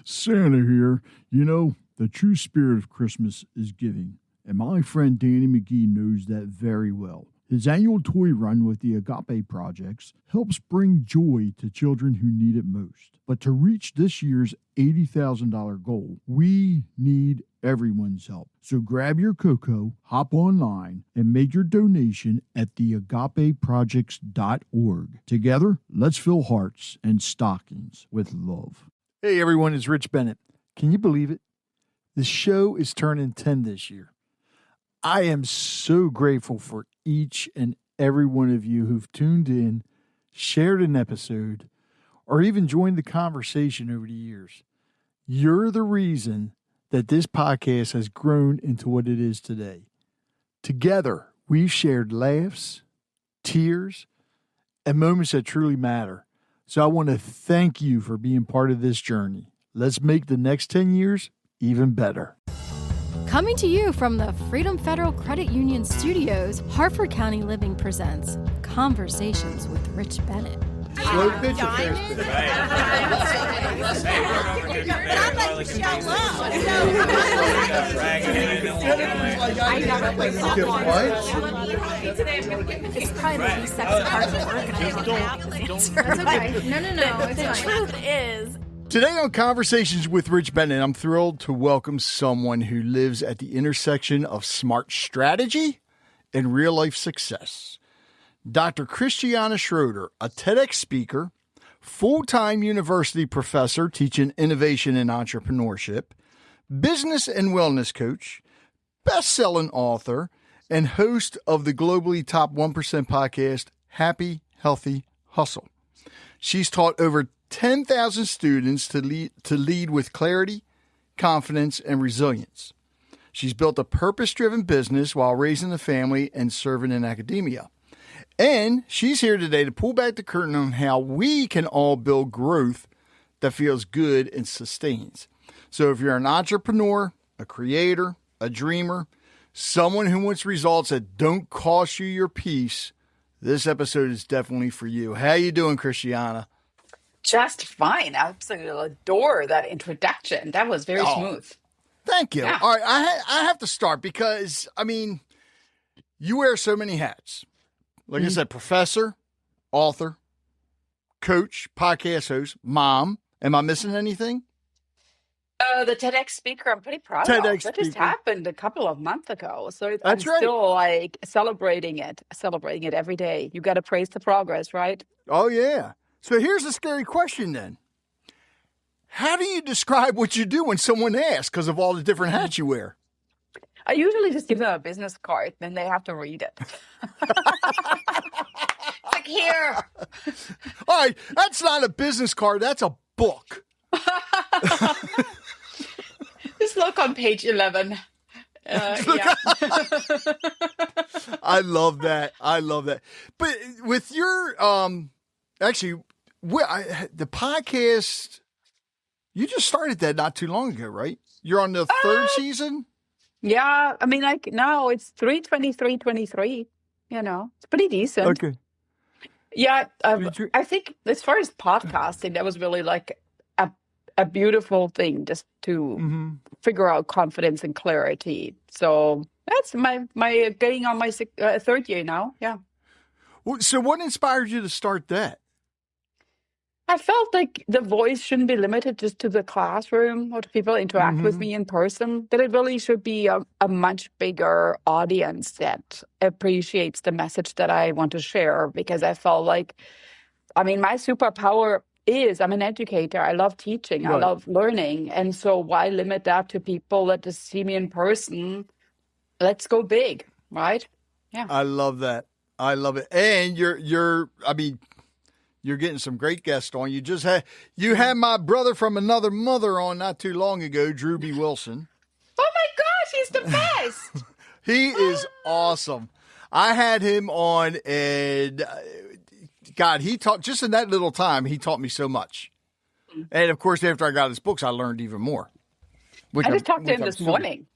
Santa here. You know, the true spirit of Christmas is giving, and my friend Danny McGee knows that very well. His annual toy run with the Agape Projects helps bring joy to children who need it most. But to reach this year's $80,000 goal, we need everyone's help. So grab your cocoa, hop online, and make your donation at theagapeprojects.org. Together, let's fill hearts and stockings with love. Hey everyone, it's Rich Bennett. Can you believe it? The show is turning 10 this year. I am so grateful for each and every one of you who've tuned in, shared an episode, or even joined the conversation over the years. You're the reason that this podcast has grown into what it is today. Together, we've shared laughs, tears, and moments that truly matter. So I want to thank you for being part of this journey. Let's make the next 10 years even better. Coming to you from the Freedom Federal Credit Union Studios, Harford County Living presents Conversations with Rich Bennett. Slow pitch or fast It's probably the least sexy part of the work, and I don't have this answer. That's okay. No. The truth is... Today on Conversations with Rich Bennett, I'm thrilled to welcome someone who lives at the intersection of smart strategy and real-life success. Dr. Christiane Schroeter, a TEDx speaker, full-time university professor teaching innovation and entrepreneurship, business and wellness coach, best-selling author, and host of the globally top 1% podcast, Happy, Healthy, Hustle. She's taught over 10,000 students to lead with clarity, confidence, and resilience. She's built a purpose-driven business while raising a family and serving in academia. And she's here today to pull back the curtain on how we can all build growth that feels good and sustains. So if you're an entrepreneur, a creator, a dreamer, someone who wants results that don't cost you your peace, this episode is definitely for you. How you doing, Christiana? Just fine. I absolutely adore that introduction. That was very smooth. Thank you. Yeah. All right, I have to start because, you wear so many hats. Like I said, professor, author, coach, podcast host, mom. Am I missing anything? The TEDx speaker, I'm pretty proud of. That just happened a couple of months ago. So I'm still celebrating it every day. You got to praise the progress, right? Oh, yeah. So here's a scary question then. How do you describe what you do when someone asks because of all the different hats you wear? I usually just give them a business card, then they have to read it. It's like, here. All right, that's not a business card. That's a book. Just look on page 11. Yeah. I love that. But with your, the podcast, you just started that not too long ago, right? You're on the third season? Yeah, now it's 323. It's pretty decent. Okay. Yeah, I think as far as podcasting, that was really like a beautiful thing just to figure out confidence and clarity. So that's my getting on my third year now. Yeah. So what inspired you to start that? I felt like the voice shouldn't be limited just to the classroom or to people interact with me in person, that it really should be a much bigger audience that appreciates the message that I want to share, because I felt like, my superpower is I'm an educator. I love teaching. Right. I love learning. And so why limit that to people that just see me in person? Let's go big, right? Yeah. I love that. I love it. And you're getting some great guests on. You had my brother from another mother on not too long ago, Drew B. Wilson. Oh my gosh, he's the best. He is awesome. I had him on, and God, he taught just in that little time. He taught me so much. And of course, after I got his books, I learned even more. I just talked to him this morning.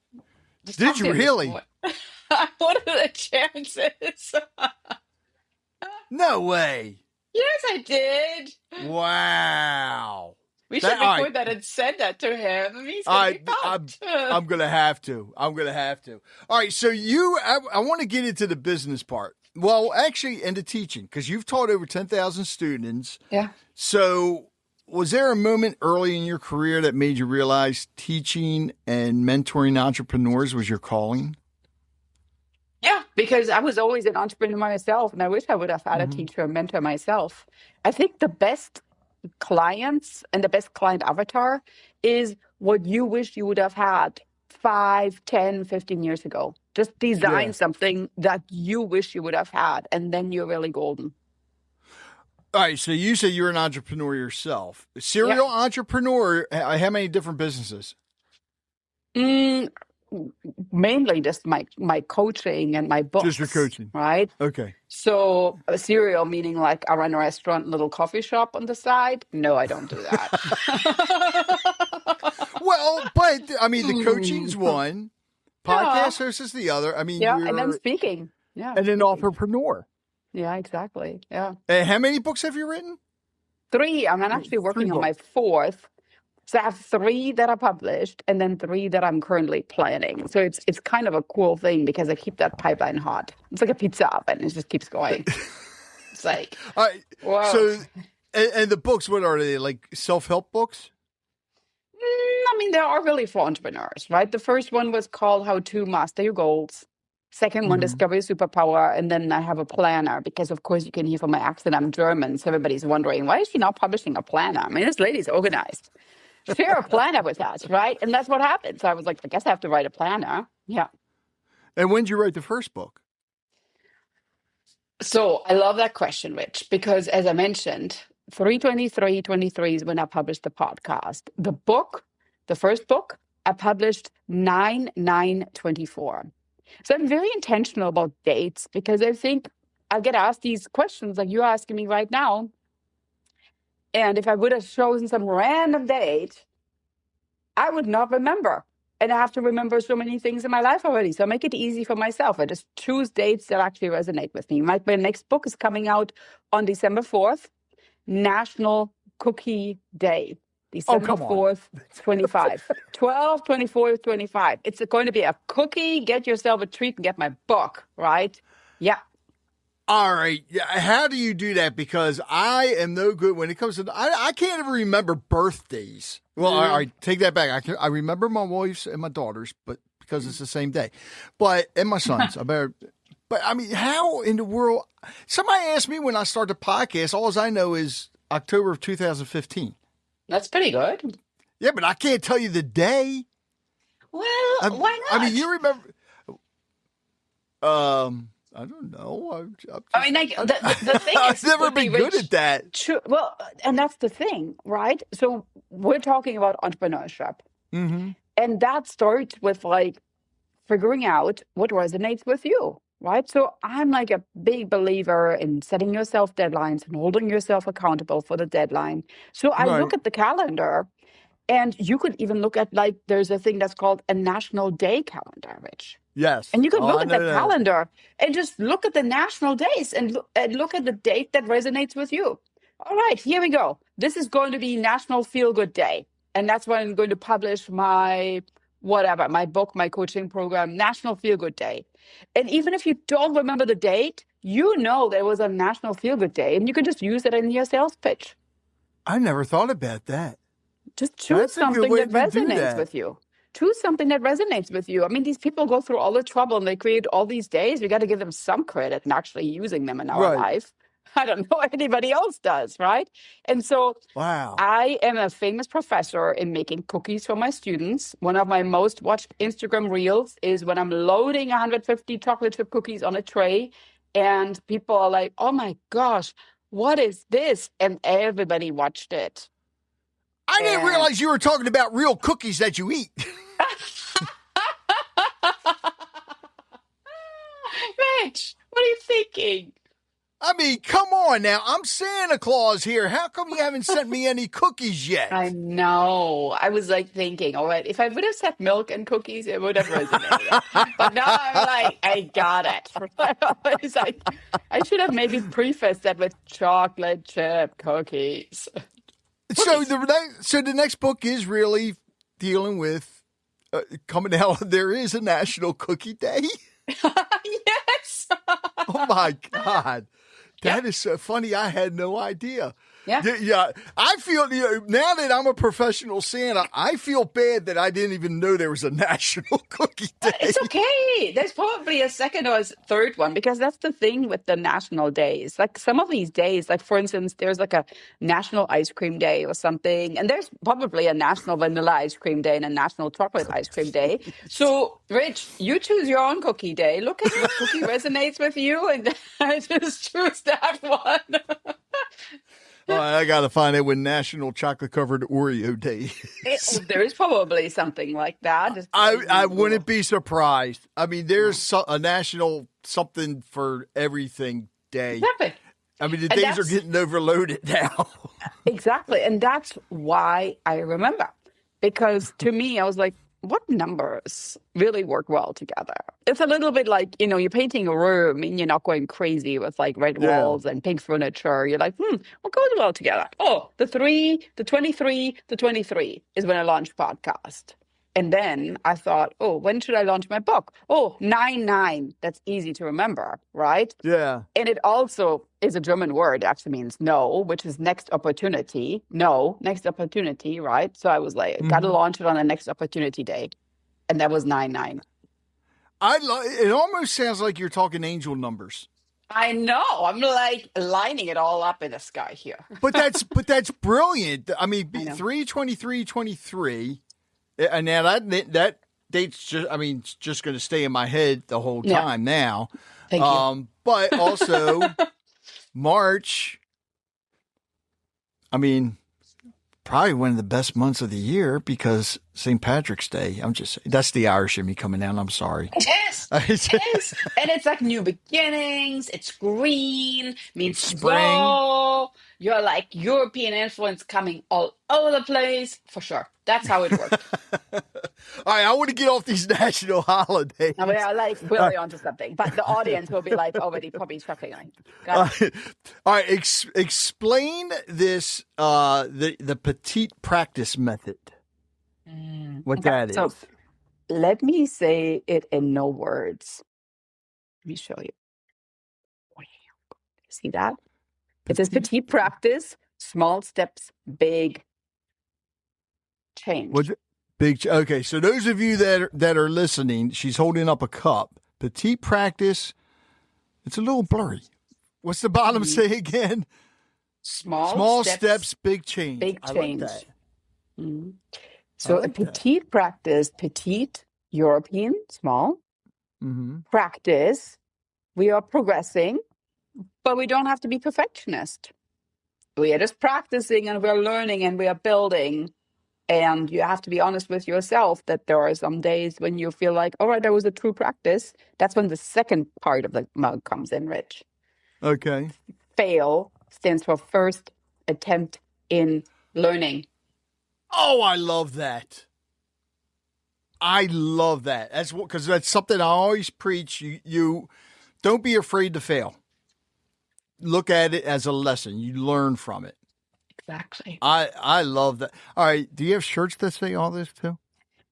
Did you really? What are the chances? No way. Yes, I did. Wow. We should record that and send that to him. He's going to be pumped. I'm going to have to. All right. So I want to get into the business part. Well, actually, into teaching, because you've taught over 10,000 students. Yeah. So was there a moment early in your career that made you realize teaching and mentoring entrepreneurs was your calling? Yeah, because I was always an entrepreneur myself, and I wish I would have had a teacher or mentor myself. I think the best clients and the best client avatar is what you wish you would have had 5, 10, 15 years ago. Just design something that you wish you would have had, and then you're really golden. All right, so you say you're an entrepreneur yourself. Serial entrepreneur, how many different businesses? Mainly just my coaching and my books. Just your coaching. Right? Okay. So serial meaning like I run a restaurant, little coffee shop on the side? No, I don't do that. Well, but I mean, the coaching's one. Podcast host is the other. I mean, and then speaking. Yeah. And an entrepreneur. Yeah, exactly. Yeah. And how many books have you written? 3. I'm actually working on my 4th. So I have 3 that are published and then 3 that I'm currently planning. So it's kind of a cool thing because I keep that pipeline hot. It's like a pizza oven. It just keeps going. It's like, whoa. So, and the books, what are they? Like self-help books? I mean, they are really for entrepreneurs, right? The first one was called How to Master Your Goals. Second one, Discover Your Superpower. And then I have a planner because, of course, you can hear from my accent, I'm German. So everybody's wondering, why is she not publishing a planner? I mean, this lady's organized. Share a planner with us, right? And that's what happened. So I was like, I guess I have to write a planner. Yeah. And when did you write the first book? So I love that question, Rich, because as I mentioned, 3/23/23 is when I published the podcast. The book, the first book, I published 9/9/24. So I'm very intentional about dates because I think I get asked these questions like you're asking me right now. And if I would have chosen some random date, I would not remember. And I have to remember so many things in my life already. So I make it easy for myself. I just choose dates that actually resonate with me. My next book is coming out on December 4th, National Cookie Day. December 4th, 25. 12, 24, 25. It's going to be a cookie. Get yourself a treat and get my book, right? Yeah. All right. Yeah. How do you do that? Because I am no good when it comes to, I can't even remember birthdays. Well, I take that back. I remember my wife's and my daughter's, but because it's the same day, and my son's. But I mean, how in the world, somebody asked me when I started the podcast, all I know is October of 2015. That's pretty good. Yeah, but I can't tell you the day. Well, why not? I mean, you remember, I don't know. I mean, like the thing is, I've never been good at that. True. Well, and that's the thing, right? So we're talking about entrepreneurship, and that starts with like figuring out what resonates with you, right? So I'm like a big believer in setting yourself deadlines and holding yourself accountable for the deadline. So I look at the calendar. And you could even look at, like, there's a thing that's called a National Day calendar, Rich. Yes. And you could look at the calendar and just look at the national days and look at the date that resonates with you. All right, here we go. This is going to be National Feel Good Day. And that's when I'm going to publish my book, my coaching program, National Feel Good Day. And even if you don't remember the date, you know there was a National Feel Good Day. And you can just use it in your sales pitch. I never thought about that. Just choose something that resonates with you. Choose something that resonates with you. I mean, these people go through all the trouble and they create all these days. We got to give them some credit in actually using them in our life. I don't know if anybody else does, right? And so I am a famous professor in making cookies for my students. One of my most watched Instagram reels is when I'm loading 150 chocolate chip cookies on a tray and people are like, oh my gosh, what is this? And everybody watched it. I didn't realize you were talking about real cookies that you eat. Rich, what are you thinking? I mean, come on now. I'm Santa Claus here. How come you haven't sent me any cookies yet? I know. I was like thinking, all right, if I would have said milk and cookies, it would have resonated. But now I'm like, I got it. It's like, I should have maybe prefaced that with chocolate chip cookies. So the next book is really dealing with coming out. There is a National Cookie Day. Yes. Oh my God. That Yep. is so funny. I had no idea. Yeah. Yeah. I feel, now that I'm a professional Santa, I feel bad that I didn't even know there was a National Cookie Day. It's okay. There's probably a second or a third one because that's the thing with the national days. Like some of these days, like for instance, there's like a National Ice Cream Day or something, and there's probably a National Vanilla Ice Cream Day and a National Chocolate Ice Cream Day. So, Rich, you choose your own cookie day. Look at what cookie resonates with you, and I just choose that one. All right, I got to find out when National Chocolate Covered Oreo Day is. There is probably something like that. Just I wouldn't be surprised. I mean, there's a national something for everything day. Exactly. I mean, the And days are getting overloaded now. Exactly. And that's why I remember. Because to me, I was like, what numbers really work well together? It's a little bit like, you're painting a room and you're not going crazy with like red walls and pink furniture. You're like, what goes well together? Oh, the 3, the 23, the 23 is when I launched podcast. And then I thought, oh, when should I launch my book? Oh, 9-9. That's easy to remember, right? Yeah. And it also is a German word, actually means no, which is next opportunity. No, next opportunity, right? So I was like, got to launch it on the next opportunity day. And that was 9-9. It almost sounds like you're talking angel numbers. I know. I'm like lining it all up in the sky here. But that's brilliant. I mean, I know. 3, 23, 23. And now that date's just going to stay in my head the whole time now. Thank you. But also March, probably one of the best months of the year because St. Patrick's Day. That's the Irish in me coming out. I'm sorry. It is. It is. And it's like new beginnings. It's green, means Spring. spring. You're like European influence coming all over the place. For sure. That's how it works. All right, I want to get off these national holidays. Now we are like really onto something, but the audience will be like already probably chuckling. All right, explain this the Petite Practice method. What that is. So let me say it in no words. Let me show you. See that? It says Petite Practice, small steps, big change. What's it? Okay, so those of you that are listening, she's holding up a cup. Petite Practice. It's a little blurry. What's the bottom say again? Small steps, big change. Big I change. like that. Mm-hmm. So like a petite practice, petite, European, small. Practice, we are progressing, but we don't have to be perfectionist. We are just practicing and we're learning and we are building. And you have to be honest with yourself that there are some days when you feel like, all right, that was a true practice. That's when the second part of the mug comes in, Rich. Okay. Fail stands for first attempt in learning. Oh, I love that. I love that. That's because that's something I always preach. You don't be afraid to fail. Look at it as a lesson. You learn from it. Exactly. I love that. All right. Do you have shirts that say all this too?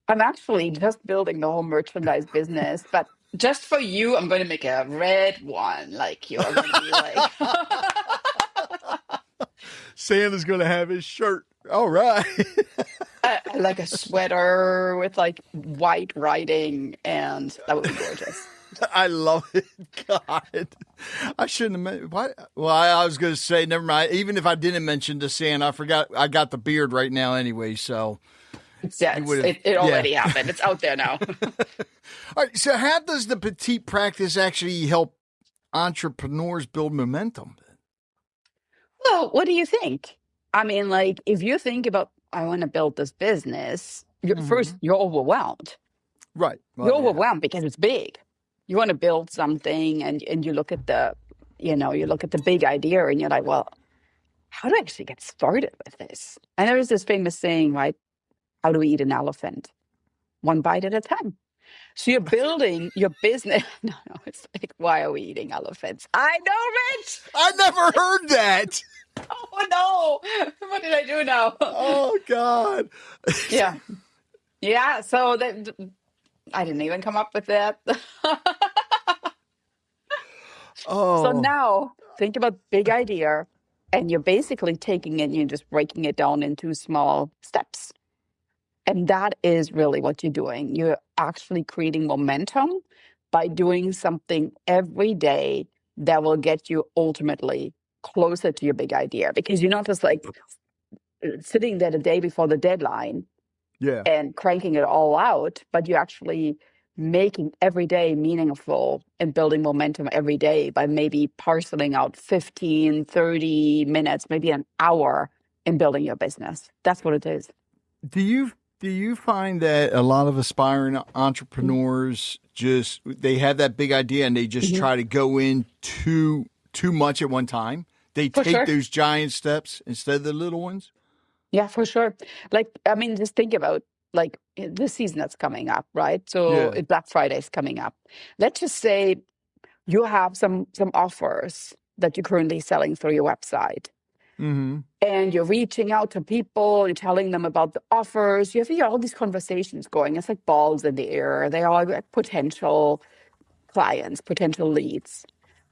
I'm actually just building the whole merchandise business, but just for you, I'm going to make a red one. Like you're going to be like, Santa's going to have his shirt. All right. like a sweater with like white writing, and that would be gorgeous. I love it. God, I shouldn't have mentioned. What? Well, I was going to say, never mind. Even if I didn't mention the Santa, I forgot. I got the beard right now anyway. So it already happened. It's out there now. All right. So, how does the Petite Practice actually help entrepreneurs build momentum? Well, what do you think? I mean, like, if you think about, I want to build this business, first, you're overwhelmed. Right. Well, you're overwhelmed because it's big. You want to build something and you look at the, you look at the big idea and you're like, well, how do I actually get started with this? And there is this famous saying, right? How do we eat an elephant? One bite at a time. So you're building your business. No, it's like, why are we eating elephants? I know, Rich. I never heard that. Oh no! What did I do now? Oh God. Yeah, yeah. So that I didn't even come up with that. So Oh, now think about big idea, and you're basically taking it and you're just breaking it down into small steps. And that is really what you're doing. You're actually creating momentum by doing something every day that will get you ultimately closer to your big idea. Because you're not just like sitting there the day before the deadline yeah. and cranking it all out, but you're actually making every day meaningful and building momentum every day by maybe parceling out 15, 30 minutes, maybe an hour in building your business. That's what it is. Do you find that a lot of aspiring entrepreneurs just they have that big idea and they just Mhm. try to go in too much at one time? They For take sure. those giant steps instead of the little ones? Yeah, for sure. Like, I mean, just think about like this season that's coming up, right? So Yeah. Black Friday is coming up. Let's just say you have some offers that you're currently selling through your website, Mm-hmm. and you're reaching out to people, you're telling them about the offers. You have all these conversations going. It's like balls in the air. They are like potential clients, potential leads.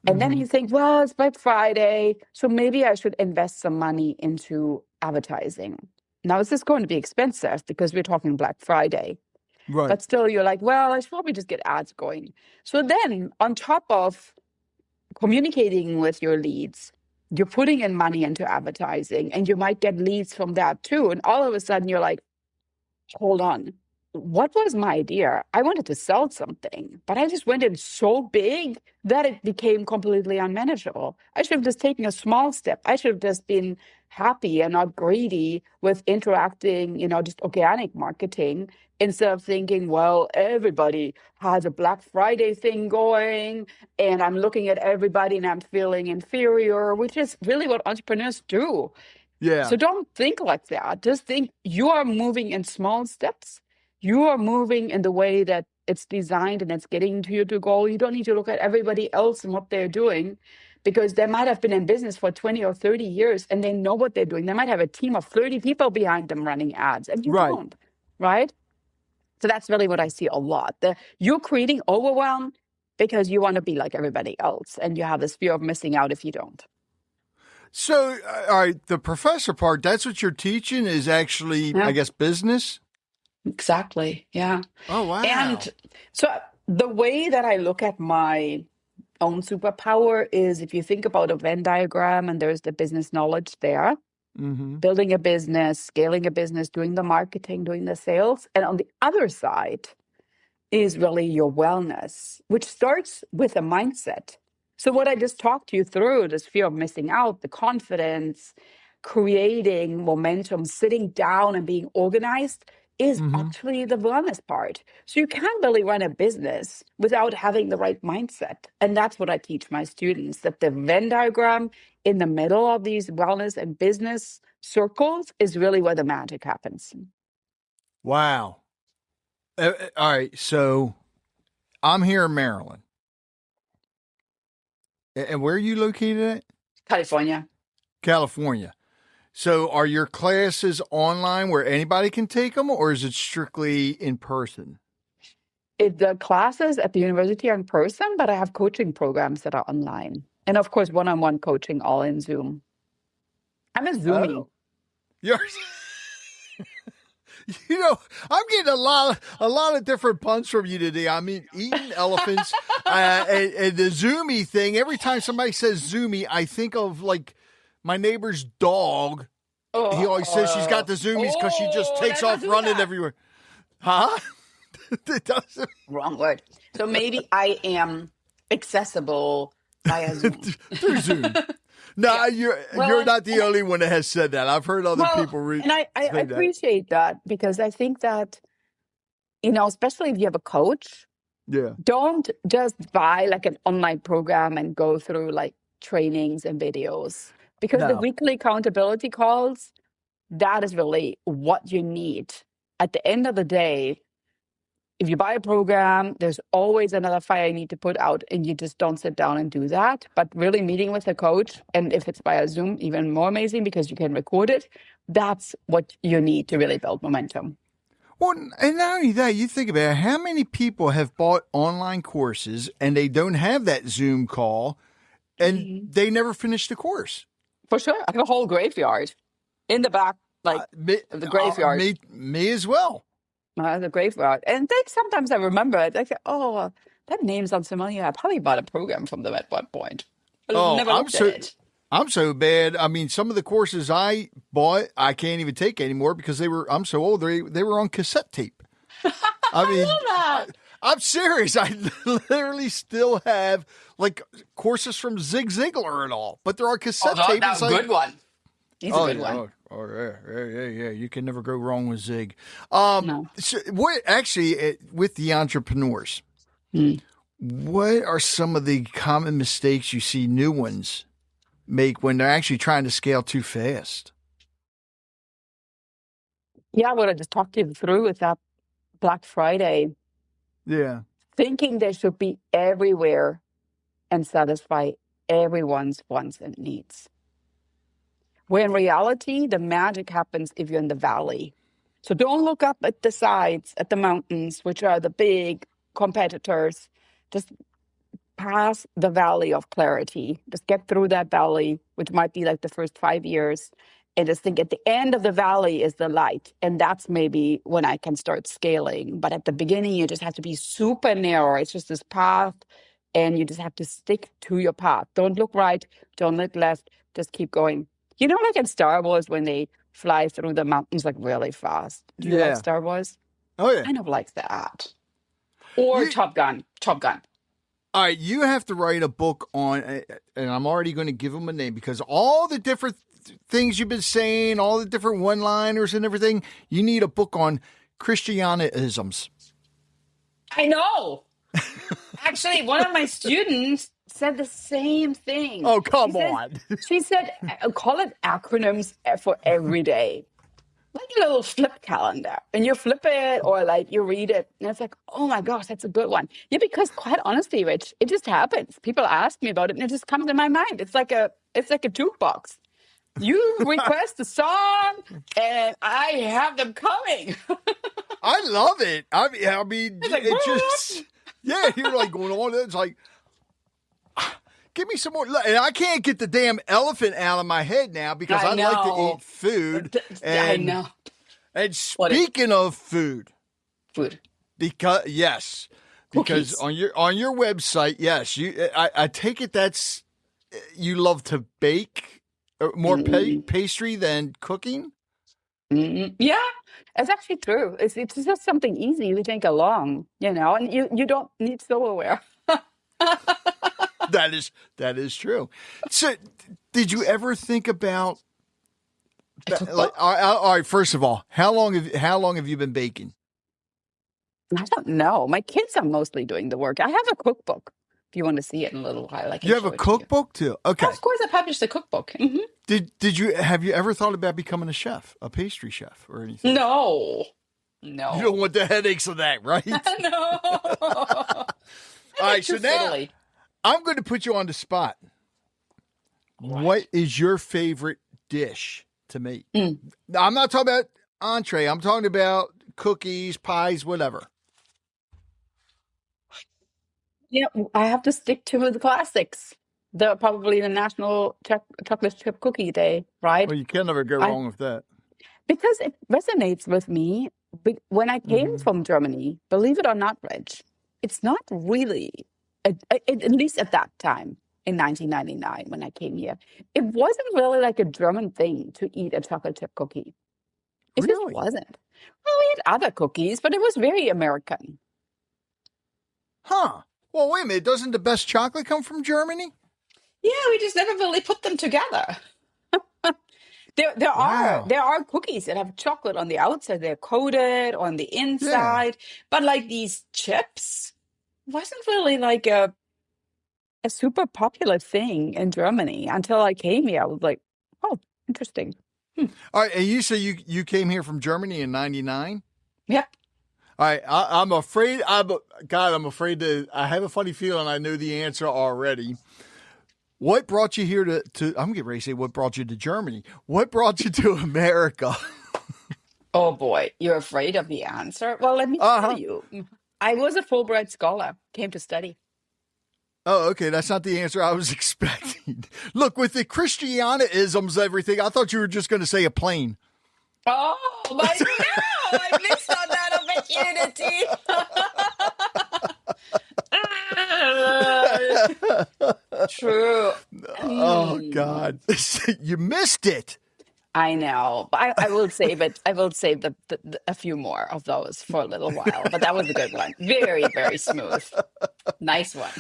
And then Mm-hmm. you think, well, it's Black Friday, so maybe I should invest some money into advertising. Now, this is going to be expensive because we're talking Black Friday. Right. But still, you're like, well, I should probably just get ads going. So then, on top of communicating with your leads, you're putting in money into advertising, and you might get leads from that too. And all of a sudden, you're like, hold on. What was my idea? I wanted to sell something, but I just went in so big that it became completely unmanageable. I should have just taken a small step. I should have just been happy and not greedy with interacting, just organic marketing instead of thinking, well, everybody has a Black Friday thing going and I'm looking at everybody and I'm feeling inferior, which is really what entrepreneurs do. Yeah. So don't think like that. Just think you are moving in small steps. You are moving in the way that it's designed and it's getting to you to goal. You don't need to look at everybody else and what they're doing because they might have been in business for 20 or 30 years and they know what they're doing. They might have a team of 30 people behind them running ads and you Right. don't, right? So that's really what I see a lot. You're creating overwhelm because you want to be like everybody else and you have this fear of missing out if you don't. So, all right, the professor part, that's what you're teaching is actually, I Yeah, guess, business? exactly. Yeah. Oh, wow. And so the way that I look at my own superpower is if you think about a Venn diagram and there's the business knowledge there, Mm-hmm. building a business, scaling a business, doing the marketing, doing the sales. And on the other side is really your wellness, which starts with a mindset. So, what I just talked you through, this fear of missing out, the confidence, creating momentum, sitting down and being organized is Mm-hmm. actually the wellness part. So, you can't really run a business without having the right mindset. And that's what I teach my students that the Venn diagram in the middle of these wellness and business circles is really where the magic happens. Wow. All right. So I'm here in Maryland. And where are you located at? California. California. So are your classes online where anybody can take them or is it strictly in person? The classes at the university are in person, but I have coaching programs that are online. And of course, one-on-one coaching all in Zoom. I'm a Zoomie. Oh, you're, I'm getting a lot of different puns from you today. I mean, eating elephants, and the Zoomy thing. Every time somebody says Zoomy, I think of like my neighbor's dog. He always says she's got the Zoomies because she just takes Let's not off do running that. everywhere. Huh? It doesn't. Wrong word. So maybe I am accessible via Zoom. Through Zoom. No, Yeah. you're not the only one that has said that. I've heard other Well, people and I say that. appreciate that because I think that, especially if you have a coach, Yeah. don't just buy like an online program and go through like trainings and videos because the No. weekly accountability calls, that is really what you need. At the end of the day, if you buy a program, there's always another fire you need to put out, and you just don't sit down and do that. But really meeting with a coach, and if it's via Zoom, even more amazing because you can record it. That's what you need to really build momentum. Well, and not only that, you think about it, how many people have bought online courses and they don't have that Zoom call and they never finish the course? For sure. I have a whole graveyard in the back, like the graveyard. Me as well. The graveyard. And then sometimes I remember it. I say, oh, that name sounds familiar. I probably bought a program from them at one point. I never looked at it. I'm so bad. I mean, some of the courses I bought, I can't even take anymore because I'm so old. They were on cassette tape. I mean, love that. I'm serious. I literally still have like courses from Zig Ziglar and all, but they're on cassette tape. That's a good one. He's a good one. Yeah. You can never go wrong with Zig. No. So what actually with the entrepreneurs? What are some of the common mistakes you see new ones make when they're actually trying to scale too fast? Yeah, what I just talked you through with that Black Friday. Yeah. Thinking they should be everywhere and satisfy everyone's wants and needs. Where in reality, the magic happens if you're in the valley. So don't look up at the sides, at the mountains, which are the big competitors. Just pass the valley of clarity. Just get through that valley, which might be like the first 5 years. And just think at the end of the valley is the light. And that's maybe when I can start scaling. But at the beginning, you just have to be super narrow. It's just this path. And you just have to stick to your path. Don't look right. Don't look left. Just keep going. You know, like in Star Wars when they fly through the mountains like really fast. Do you like Star Wars? Oh, yeah. Kind of like that. Or Top Gun. Top Gun. All right, you have to write a book on, and I'm already going to give them a name because all the different things you've been saying, all the different one-liners and everything, you need a book on Christianisms. I know. Actually, one of my students said the same thing. Oh, come on. She said, call it acronyms for every day. Like a little flip calendar. And you flip it or like you read it. And it's like, oh my gosh, that's a good one. Yeah, because quite honestly, Rich, it just happens. People ask me about it and it just comes in my mind. It's like a jukebox. You request a song and I have them coming. I love it. I mean, like, it just, yeah, you're like going on. It's like, give me some more. And I can't get the damn elephant out of my head now because I like to eat food. And, I know. And speaking of food. Because Cookies. on your website, yes, I take it that's you love to bake more pastry than cooking. Yeah, it's actually true. It's just something easy you take along, and you don't need silverware. That is true. So, did you ever think about? Like, all right. First of all, how long have you been baking? I don't know. My kids are mostly doing the work. I have a cookbook. If you want to see it in a little while, you have a cookbook too. Okay. Of course, I published a cookbook. Mm-hmm. Have you ever thought about becoming a chef, a pastry chef, or anything? No. You don't want the headaches of that, right? No. All right. So now I'm going to put you on the spot. What is your favorite dish to make? I'm not talking about entree. I'm talking about cookies, pies, whatever. Yeah, I have to stick to the classics. Probably the National Chocolate Chip Cookie Day, right? Well, you can never go wrong with that. Because it resonates with me. When I came from Germany, believe it or not, Rich, it's not really, at least at that time, in 1999 when I came here, it wasn't really like a German thing to eat a chocolate chip cookie. It just wasn't. Well, we had other cookies, but it was very American. Huh. Well, wait a minute. Doesn't the best chocolate come from Germany? Yeah, we just never really put them together. There are cookies that have chocolate on the outside. They're coated on the inside. Yeah. But like these chips wasn't really like a super popular thing in Germany until I came here. I was like, oh, interesting. All right. And you say you came here from Germany in 99? Yep. All right, I'm afraid. I'm afraid to. I have a funny feeling I know the answer already. What brought you here to? I'm getting ready to say what brought you to Germany. What brought you to America? Oh boy, you're afraid of the answer? Well, let me tell you. I was a Fulbright scholar, came to study. Oh, okay. That's not the answer I was expecting. Look, with the Christiana-isms, everything, I thought you were just going to say a plane. Oh, my no! I missed on that opportunity. True. Oh, God. You missed it. I know, but I will save it. I will save a few more of those for a little while. But that was a good one. Very, very smooth. Nice one.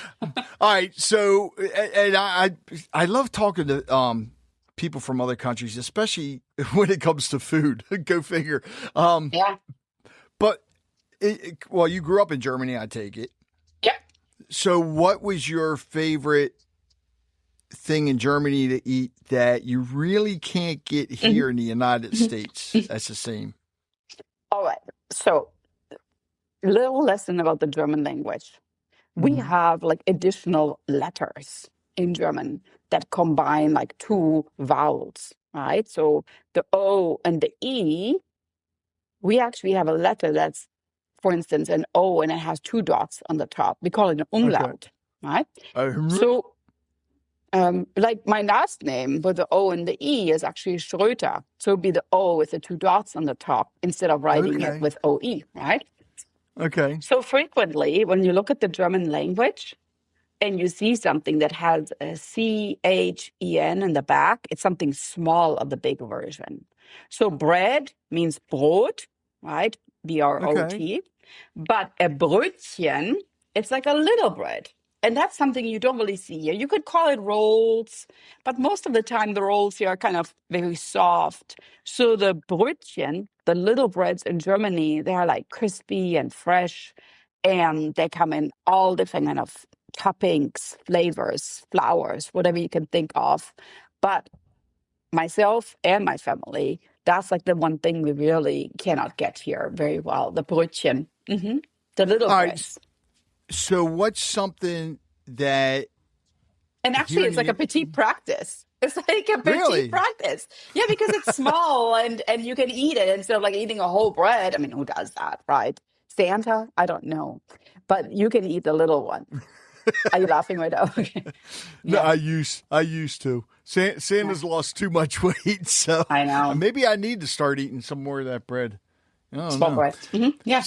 All right. So, and I love talking to people from other countries, especially when it comes to food. Go figure. Yeah. But, well, you grew up in Germany, I take it. Yep. So what was your favorite thing in Germany to eat that you really can't get here in the United States? That's the same. All right. So, little lesson about the German language. We have like additional letters in German that combine like two vowels, right? So the O and the E, we actually have a letter that's, for instance, an O and it has two dots on the top. We call it an umlaut, right? So, like my last name with the O and the E is actually Schroeter. So it'd be the O with the two dots on the top instead of writing it with OE, right? Okay. So frequently, when you look at the German language and you see something that has a CHEN in the back, it's something small of the big version. So bread means Brot, right? B-R-O-T. Okay. But a Brötchen, it's like a little bread. And that's something you don't really see here. You could call it rolls, but most of the time the rolls here are kind of very soft. So the Brötchen, the little breads in Germany, they are like crispy and fresh, and they come in all different kind of toppings, flavors, flours, whatever you can think of. But myself and my family, that's like the one thing we really cannot get here very well, the Brötchen, the little breads. So what's something that... And actually, it's like a petite practice. It's like a petite practice. Yeah, because it's small and you can eat it instead of like eating a whole bread. I mean, who does that, right? Santa? I don't know. But you can eat the little one. Are you laughing right now? Okay. No, I used to. Santa's lost too much weight, so I know. Maybe I need to start eating some more of that bread. Small bread. Yeah.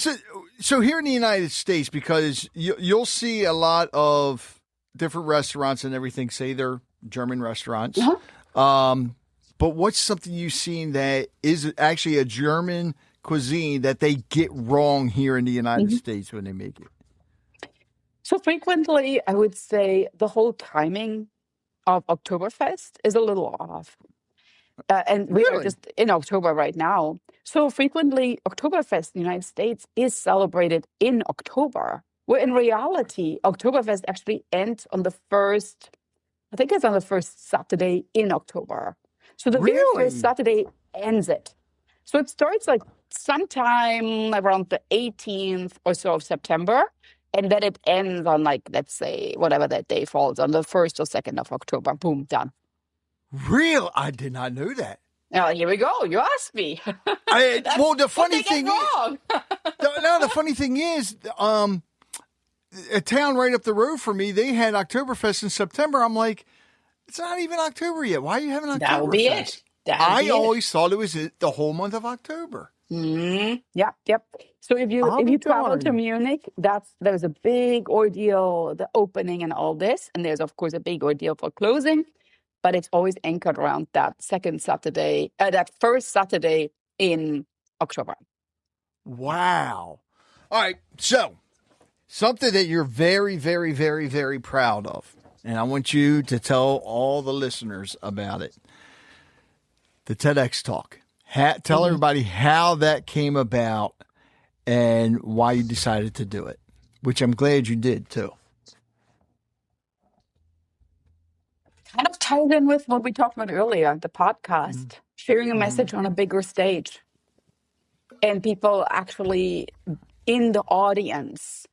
So here in the United States, because you'll see a lot of different restaurants and everything say they're German restaurants. But what's something you've seen that is actually a German cuisine that they get wrong here in the United States when they make it? So frequently, I would say the whole timing of Oktoberfest is a little off. And we are just in October right now. So frequently, Oktoberfest in the United States is celebrated in October, where in reality, Oktoberfest actually ends on the first, I think it's on the first Saturday in October. So the very first Saturday ends it. So it starts like sometime around the 18th or so of September. And then it ends on like, let's say, whatever that day falls on the 1st or 2nd of October. Boom, done. Real? I did not know that. Now, here we go. You asked me. The funny thing is, the funny thing is, a town right up the road from me, they had Oktoberfest in September. I'm like, it's not even October yet. Why are you having Oktoberfest? That would be it. I always thought it was the whole month of October. Yep. So if you travel to Munich, there's a big ordeal, the opening and all this, and there's of course a big ordeal for closing. But it's always anchored around that that first Saturday in October. Wow. All right. So something that you're very, very, very, very proud of. And I want you to tell all the listeners about it. The TEDx talk. Tell everybody how that came about and why you decided to do it, which I'm glad you did too. Kind of ties in with what we talked about earlier, the podcast, sharing a message on a bigger stage. And people actually in the audience.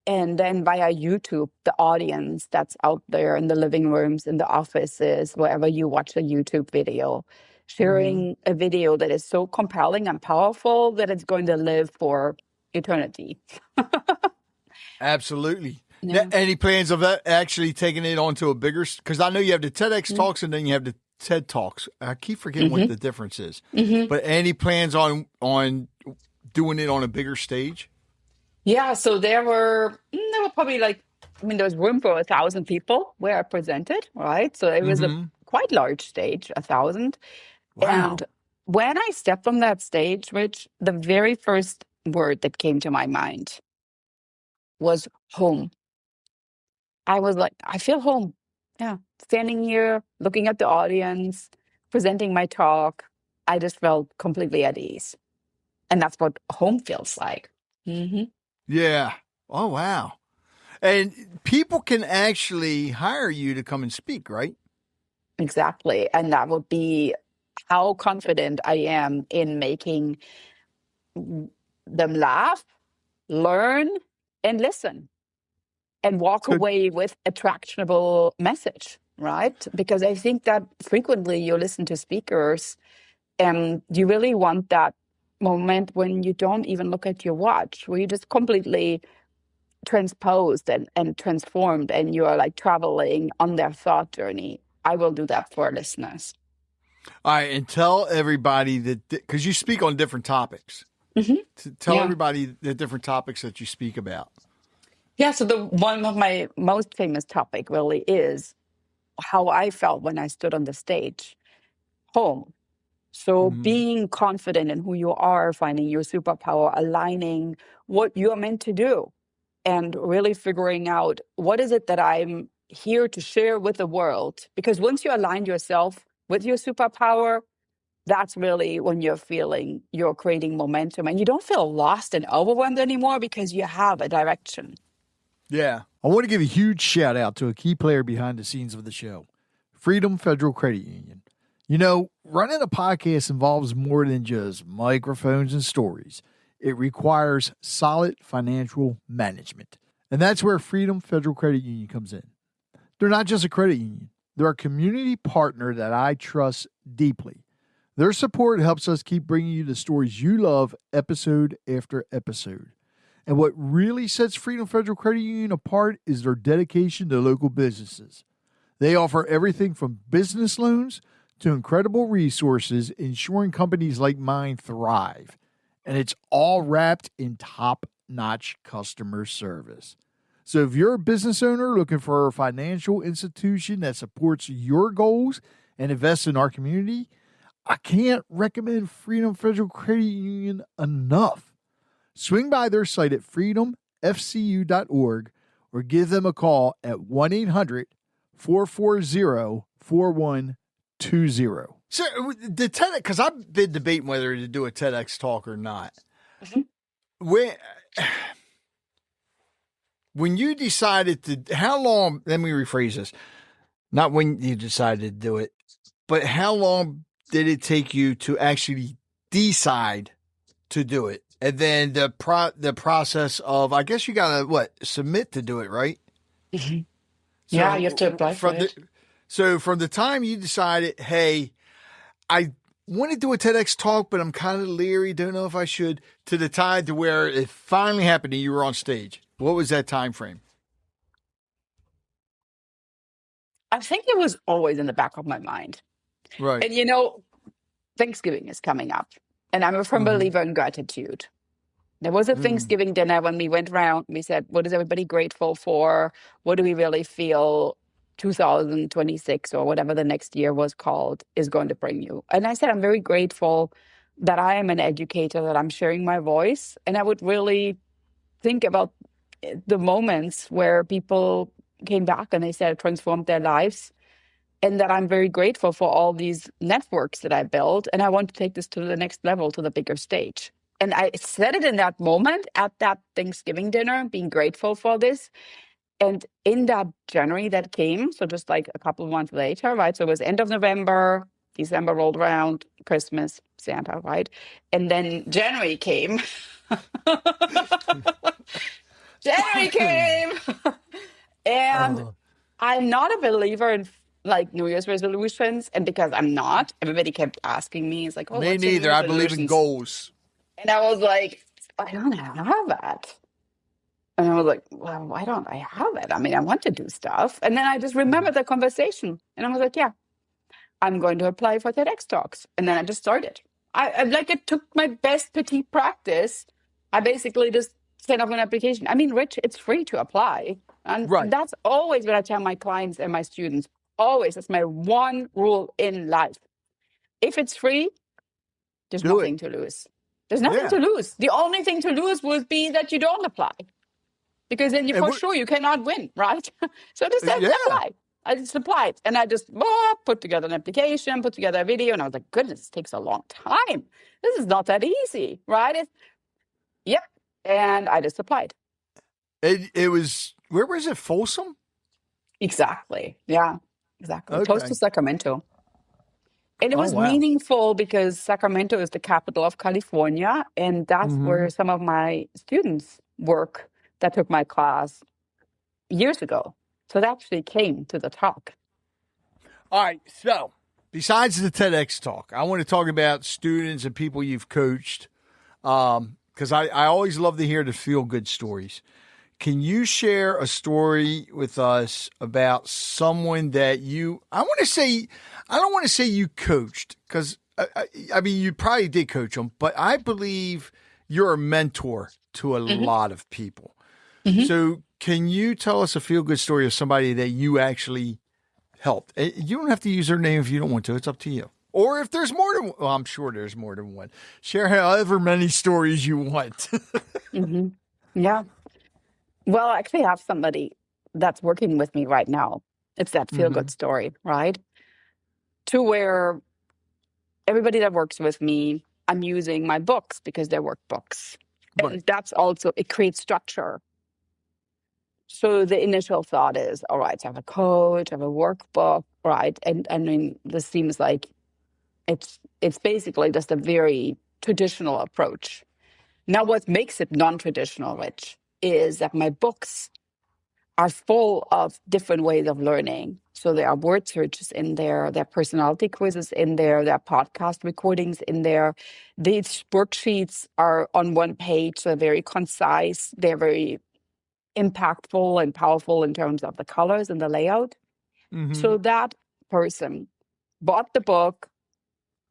And then via YouTube, the audience that's out there in the living rooms, in the offices, wherever you watch a YouTube video, sharing a video that is so compelling and powerful that it's going to live for eternity. Absolutely. Yeah. Any plans of actually taking it onto a bigger? Because I know you have the TEDx talks and then you have the TED talks. I keep forgetting what the difference is. But any plans on doing it on a bigger stage? Yeah, so there were probably like, there was room for 1,000 people where I presented, right? So it was a quite large stage, 1,000. Wow. And when I stepped on that stage, Rich, the very first word that came to my mind was home. I was like, I feel home. Yeah. Standing here, looking at the audience, presenting my talk, I just felt completely at ease. And that's what home feels like. Yeah. Oh, wow. And people can actually hire you to come and speak, right? Exactly. And that would be how confident I am in making them laugh, learn, and listen, and walk away with a tractionable message, right? Because I think that frequently you listen to speakers and you really want that moment when you don't even look at your watch, where you just completely transposed and transformed and you are like traveling on their thought journey. I will do that for our listeners. All right. And tell everybody that, because you speak on different topics, tell everybody the different topics that you speak about. Yeah. So one of my most famous topic really is how I felt when I stood on the stage, home. So being confident in who you are, finding your superpower, aligning what you are meant to do, and really figuring out what is it that I'm here to share with the world. Because once you align yourself with your superpower, that's really when you're creating momentum and you don't feel lost and overwhelmed anymore because you have a direction. Yeah. I want to give a huge shout out to a key player behind the scenes of the show, Freedom Federal Credit Union. You know, running a podcast involves more than just microphones and stories. It requires solid financial management. And that's where Freedom Federal Credit Union comes in. They're not just a credit union. They're a community partner that I trust deeply. Their support helps us keep bringing you the stories you love episode after episode. And what really sets Freedom Federal Credit Union apart is their dedication to local businesses. They offer everything from business loans to incredible resources, ensuring companies like mine thrive. And it's all wrapped in top-notch customer service. So if you're a business owner looking for a financial institution that supports your goals and invests in our community, I can't recommend Freedom Federal Credit Union enough. Swing by their site at freedomfcu.org or give them a call at 1-800-440-4120. So the TEDx, because I've been debating whether to do a TEDx talk or not. When you decided to, how long, let me rephrase this, not when you decided to do it, but how long did it take you to actually decide to do it? And then the process of, I guess you got to, submit to do it, right? So yeah, you have to apply for it. So from the time you decided, hey, I want to do a TEDx talk, but I'm kind of leery, don't know if I should, to the time to where it finally happened and you were on stage. What was that time frame? I think it was always in the back of my mind. Right. And Thanksgiving is coming up. And I'm a firm believer in gratitude. There was a Thanksgiving dinner when we went around. We said, what is everybody grateful for? What do we really feel 2026 or whatever the next year was called is going to bring you? And I said, I'm very grateful that I am an educator, that I'm sharing my voice. And I would really think about the moments where people came back and they said it transformed their lives. And that I'm very grateful for all these networks that I built. And I want to take this to the next level, to the bigger stage. And I said it in that moment at that Thanksgiving dinner, being grateful for this. And in that January that came, so just like a couple of months later, right? So it was end of November, December rolled around, Christmas, Santa, right? And then January came. January came. And I'm not a believer in like New Year's resolutions. And because I'm not, everybody kept asking me, it's like, oh, Me what's your New neither. Year's I believe in resolutions? goals. And I was like, I don't have that. And I was like, well, why don't I have it? I mean, I want to do stuff. And then I just remembered the conversation. And I was like, yeah, I'm going to apply for TEDx talks. And then I just started. I like it took my best Petite Practice. I basically just sent off an application. I mean, Rich, it's free to apply. And Right. that's always what I tell my clients and my students. Always. That's my one rule in life. If it's free, there's Do nothing to lose. There's nothing Yeah. to lose. The only thing to lose would be that you don't apply. Because then And for sure you cannot win, right? So I just said, Yeah. apply. I just applied. And I just put together an application, put together a video. And I was like, goodness, this takes a long time. This is not that easy, right? Yep. And I just applied. It was, where was it? Folsom? Exactly. Yeah, exactly. Close Okay. to Sacramento. And it Oh, was wow. meaningful because Sacramento is the capital of California. And that's where some of my students work that took my class years ago. So that actually came to the talk. All right. So, besides the TEDx talk, I want to talk about students and people you've coached, because I always love to hear the feel-good stories. Can you share a story with us about someone that I don't want to say you coached, because I mean, you probably did coach them, but I believe you're a mentor to a lot of people. So can you tell us a feel-good story of somebody that you actually helped? You don't have to use their name if you don't want to. It's up to you. Or if there's more than, well, I'm sure there's more than one. Share however many stories you want. Yeah. Well, I actually have somebody that's working with me right now. It's that feel-good story, right? To where everybody that works with me, I'm using my books because they're workbooks. Right. And that's also, it creates structure. So the initial thought is, all right, so I have a coach, I have a workbook, right? And I mean, this seems like it's basically just a very traditional approach. Now, what makes it non-traditional, Rich, is that my books are full of different ways of learning. So there are word searches in there, there are personality quizzes in there are podcast recordings in there. These worksheets are on one page, so they're very concise, they're very impactful and powerful in terms of the colors and the layout. So that person bought the book,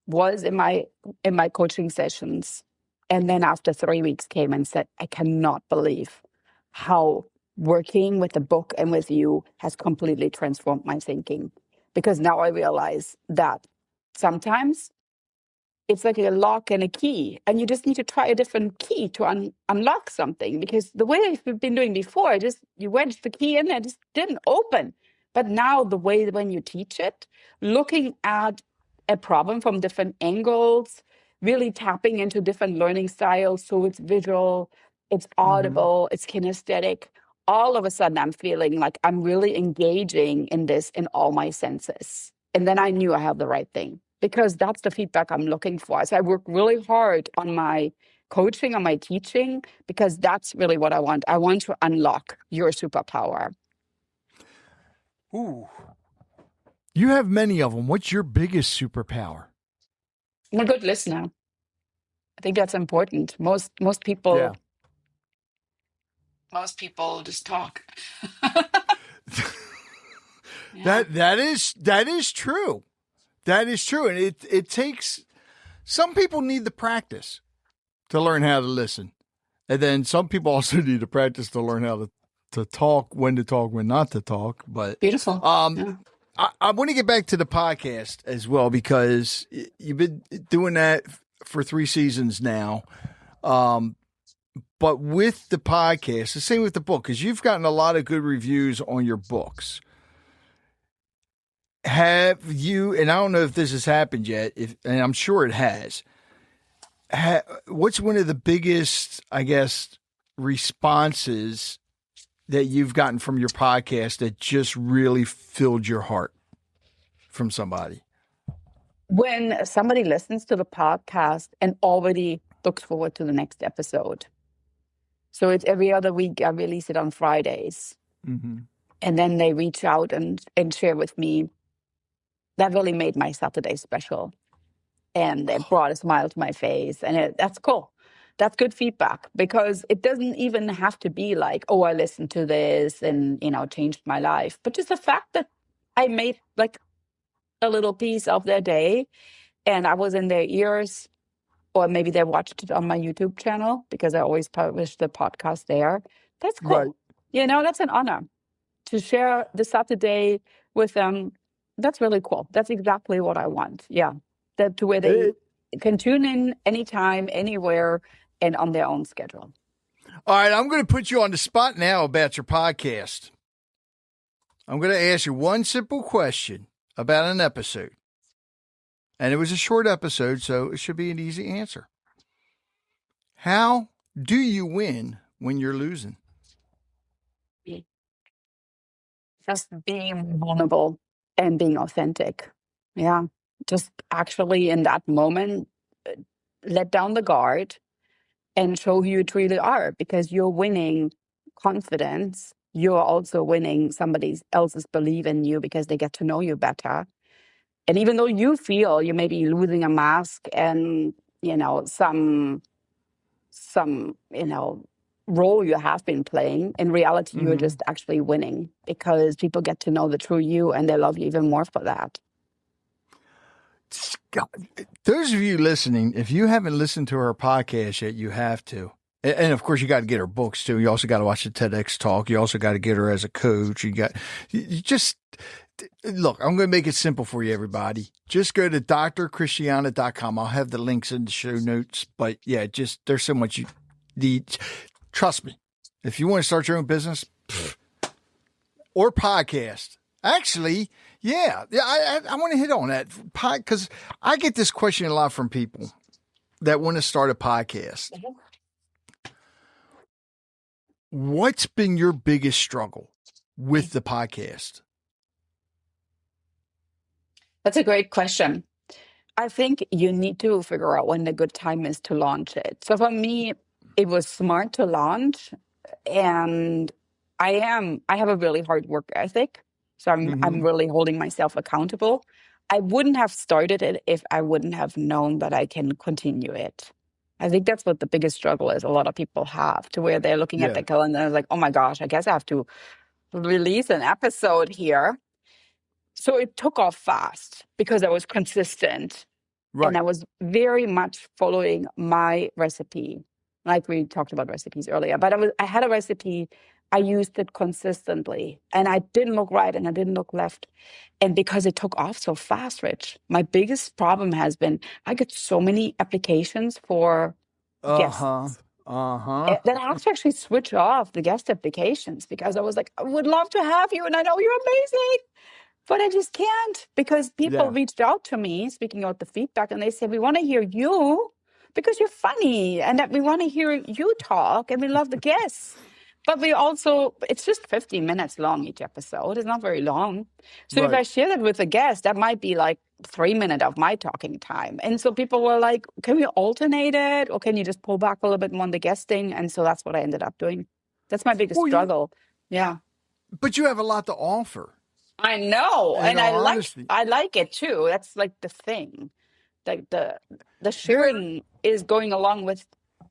was in my coaching sessions, and then after 3 weeks came and said, I cannot believe how working with the book and with you has completely transformed my thinking. Because now I realize that sometimes it's like a lock and a key, and you just need to try a different key to unlock something. Because the way I've been doing before, you wedged the key in and it just didn't open. But now the way when you teach it, looking at a problem from different angles, really tapping into different learning styles. So it's visual, it's audible, it's kinesthetic. All of a sudden, I'm feeling like I'm really engaging in this in all my senses. And then I knew I had the right thing, because that's the feedback I'm looking for. So I work really hard on my coaching, on my teaching, because that's really what I want. I want to unlock your superpower. Ooh. You have many of them. What's your biggest superpower? I'm a good listener. I think that's important. Most people... Yeah. Most people just talk. That is true. That is true. And it takes, some people need the practice to learn how to listen. And then some people also need the practice to learn how to talk, when not to talk. But Beautiful. I want to get back to the podcast as well, because you've been doing that for 3 seasons now. But with the podcast, the same with the book, because you've gotten a lot of good reviews on your books. Have you, and I don't know if this has happened yet, and I'm sure it has, what's one of the biggest, I guess, responses that you've gotten from your podcast that just really filled your heart from somebody? When somebody listens to the podcast and already looks forward to the next episode. So it's every other week. I release it on Fridays. Mm-hmm. And then they reach out and share with me. That really made my Saturday special. And it brought a smile to my face. And that's cool. That's good feedback, because it doesn't even have to be like, oh, I listened to this and, changed my life. But just the fact that I made like a little piece of their day and I was in their ears, or maybe they watched it on my YouTube channel because I always publish the podcast there. That's cool. Right. That's an honor to share the Saturday with them. That's really cool. That's exactly what I want. Yeah. That to where they can tune in anytime, anywhere, and on their own schedule. All right, I'm going to put you on the spot now about your podcast. I'm going to ask you one simple question about an episode. And it was a short episode, so it should be an easy answer. How do you win when you're losing? Just being vulnerable and being authentic. Yeah. Just actually in that moment, let down the guard and show who you truly are, because you're winning confidence. You're also winning somebody else's belief in you because they get to know you better. And even though you feel you may be losing a mask and, some role you have been playing, in reality, you're just actually winning, because people get to know the true you and they love you even more for that. Those of you listening, if you haven't listened to her podcast yet, you have to. And of course, you got to get her books too. You also got to watch the TEDx talk. You also got to get her as a coach. You just look, I'm going to make it simple for you, everybody. Just go to drchristiane.com. I'll have the links in the show notes. But yeah, there's so much you need. Trust me. If you want to start your own business or podcast, actually, yeah, I want to hit on that because I get this question a lot from people that want to start a podcast. What's been your biggest struggle with the podcast? That's a great question. I think you need to figure out when the good time is to launch it. So for me, it was smart to launch, and I have a really hard work ethic. So I'm really holding myself accountable. I wouldn't have started it if I wouldn't have known that I can continue it. I think that's what the biggest struggle is a lot of people have, to where they're looking at the calendar and like, oh my gosh, I guess I have to release an episode here. So it took off fast because I was consistent. Right. And I was very much following my recipe. Like we talked about recipes earlier, but I had a recipe. I used it consistently, and I didn't look right and I didn't look left. And because it took off so fast, Rich, my biggest problem has been I get so many applications for guests. That I have to actually switch off the guest applications, because I was like, I would love to have you, and I know you're amazing, but I just can't, because people reached out to me, speaking of the feedback, and they said, we want to hear you because you're funny, and that we want to hear you talk, and we love the guests. But it's just 15 minutes long each episode. It's not very long. So if I share that with a guest, that might be like 3 minutes of my talking time. And so people were like, can we alternate it? Or can you just pull back a little bit more on the guesting? And so that's what I ended up doing. That's my biggest struggle. Yeah. But you have a lot to offer. I know. And I like it too. That's like the thing. Like the sharing is going along with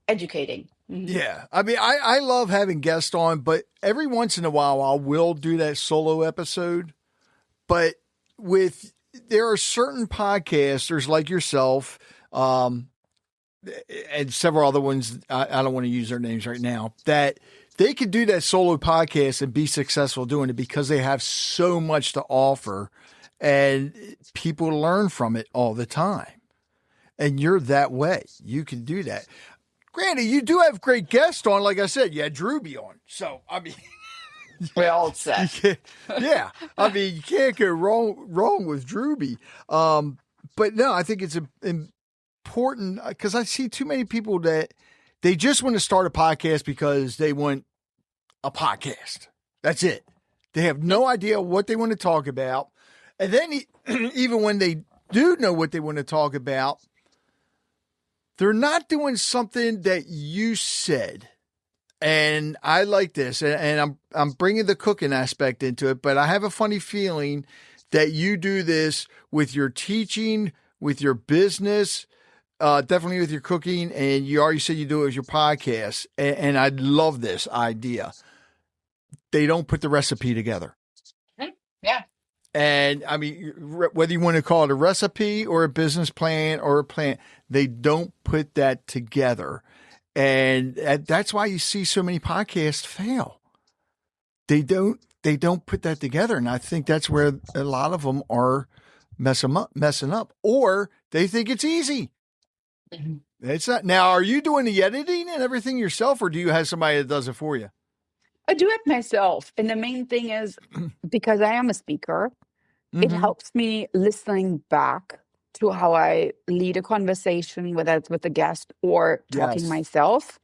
educating. Yeah. I mean, I love having guests on, but every once in a while I will do that solo episode. But there are certain podcasters like yourself, and several other ones, I don't want to use their names right now, that they could do that solo podcast and be successful doing it because they have so much to offer and people learn from it all the time. And you're that way. You can do that. Granted, you do have great guests on. Like I said, you had Drewby on. So, I mean, we're all set. Yeah. I mean, you can't go wrong with Drewby. But no, I think it's important because I see too many people that they just want to start a podcast because they want a podcast. That's it. They have no idea what they want to talk about. And then even when they do know what they want to talk about, they're not doing something that you said. And I like this, and I'm bringing the cooking aspect into it, but I have a funny feeling that you do this with your teaching, with your business, definitely with your cooking, and you already said you do it with your podcast. And I love this idea. They don't put the recipe together. Yeah. And I mean, whether you want to call it a recipe or a business plan or a plan, they don't put that together. And that's why you see so many podcasts fail. They don't put that together. And I think that's where a lot of them are messing up, or they think it's easy. Mm-hmm. It's not. Now, are you doing the editing and everything yourself, or do you have somebody that does it for you? I do it myself. And the main thing is because I am a speaker, it helps me listening back to how I lead a conversation, whether it's with a guest or talking myself,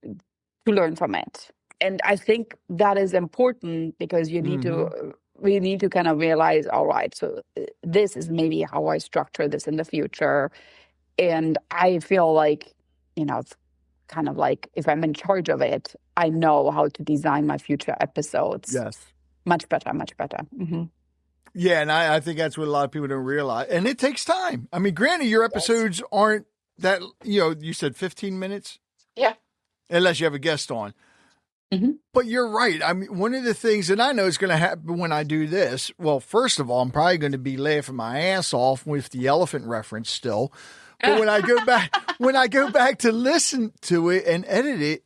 to learn from it. And I think that is important because we need to kind of realize, all right, so this is maybe how I structure this in the future. And I feel like, it's kind of like if I'm in charge of it, I know how to design my future episodes. Yes. Much better, much better. Mm-hmm. Yeah, and I think that's what a lot of people don't realize. And it takes time. I mean, granted, your episodes aren't that, you said 15 minutes? Yeah. Unless you have a guest on. Mm-hmm. But you're right. I mean, one of the things that I know is going to happen when I do this, well, first of all, I'm probably going to be laughing my ass off with the elephant reference still. But when I go back to listen to it and edit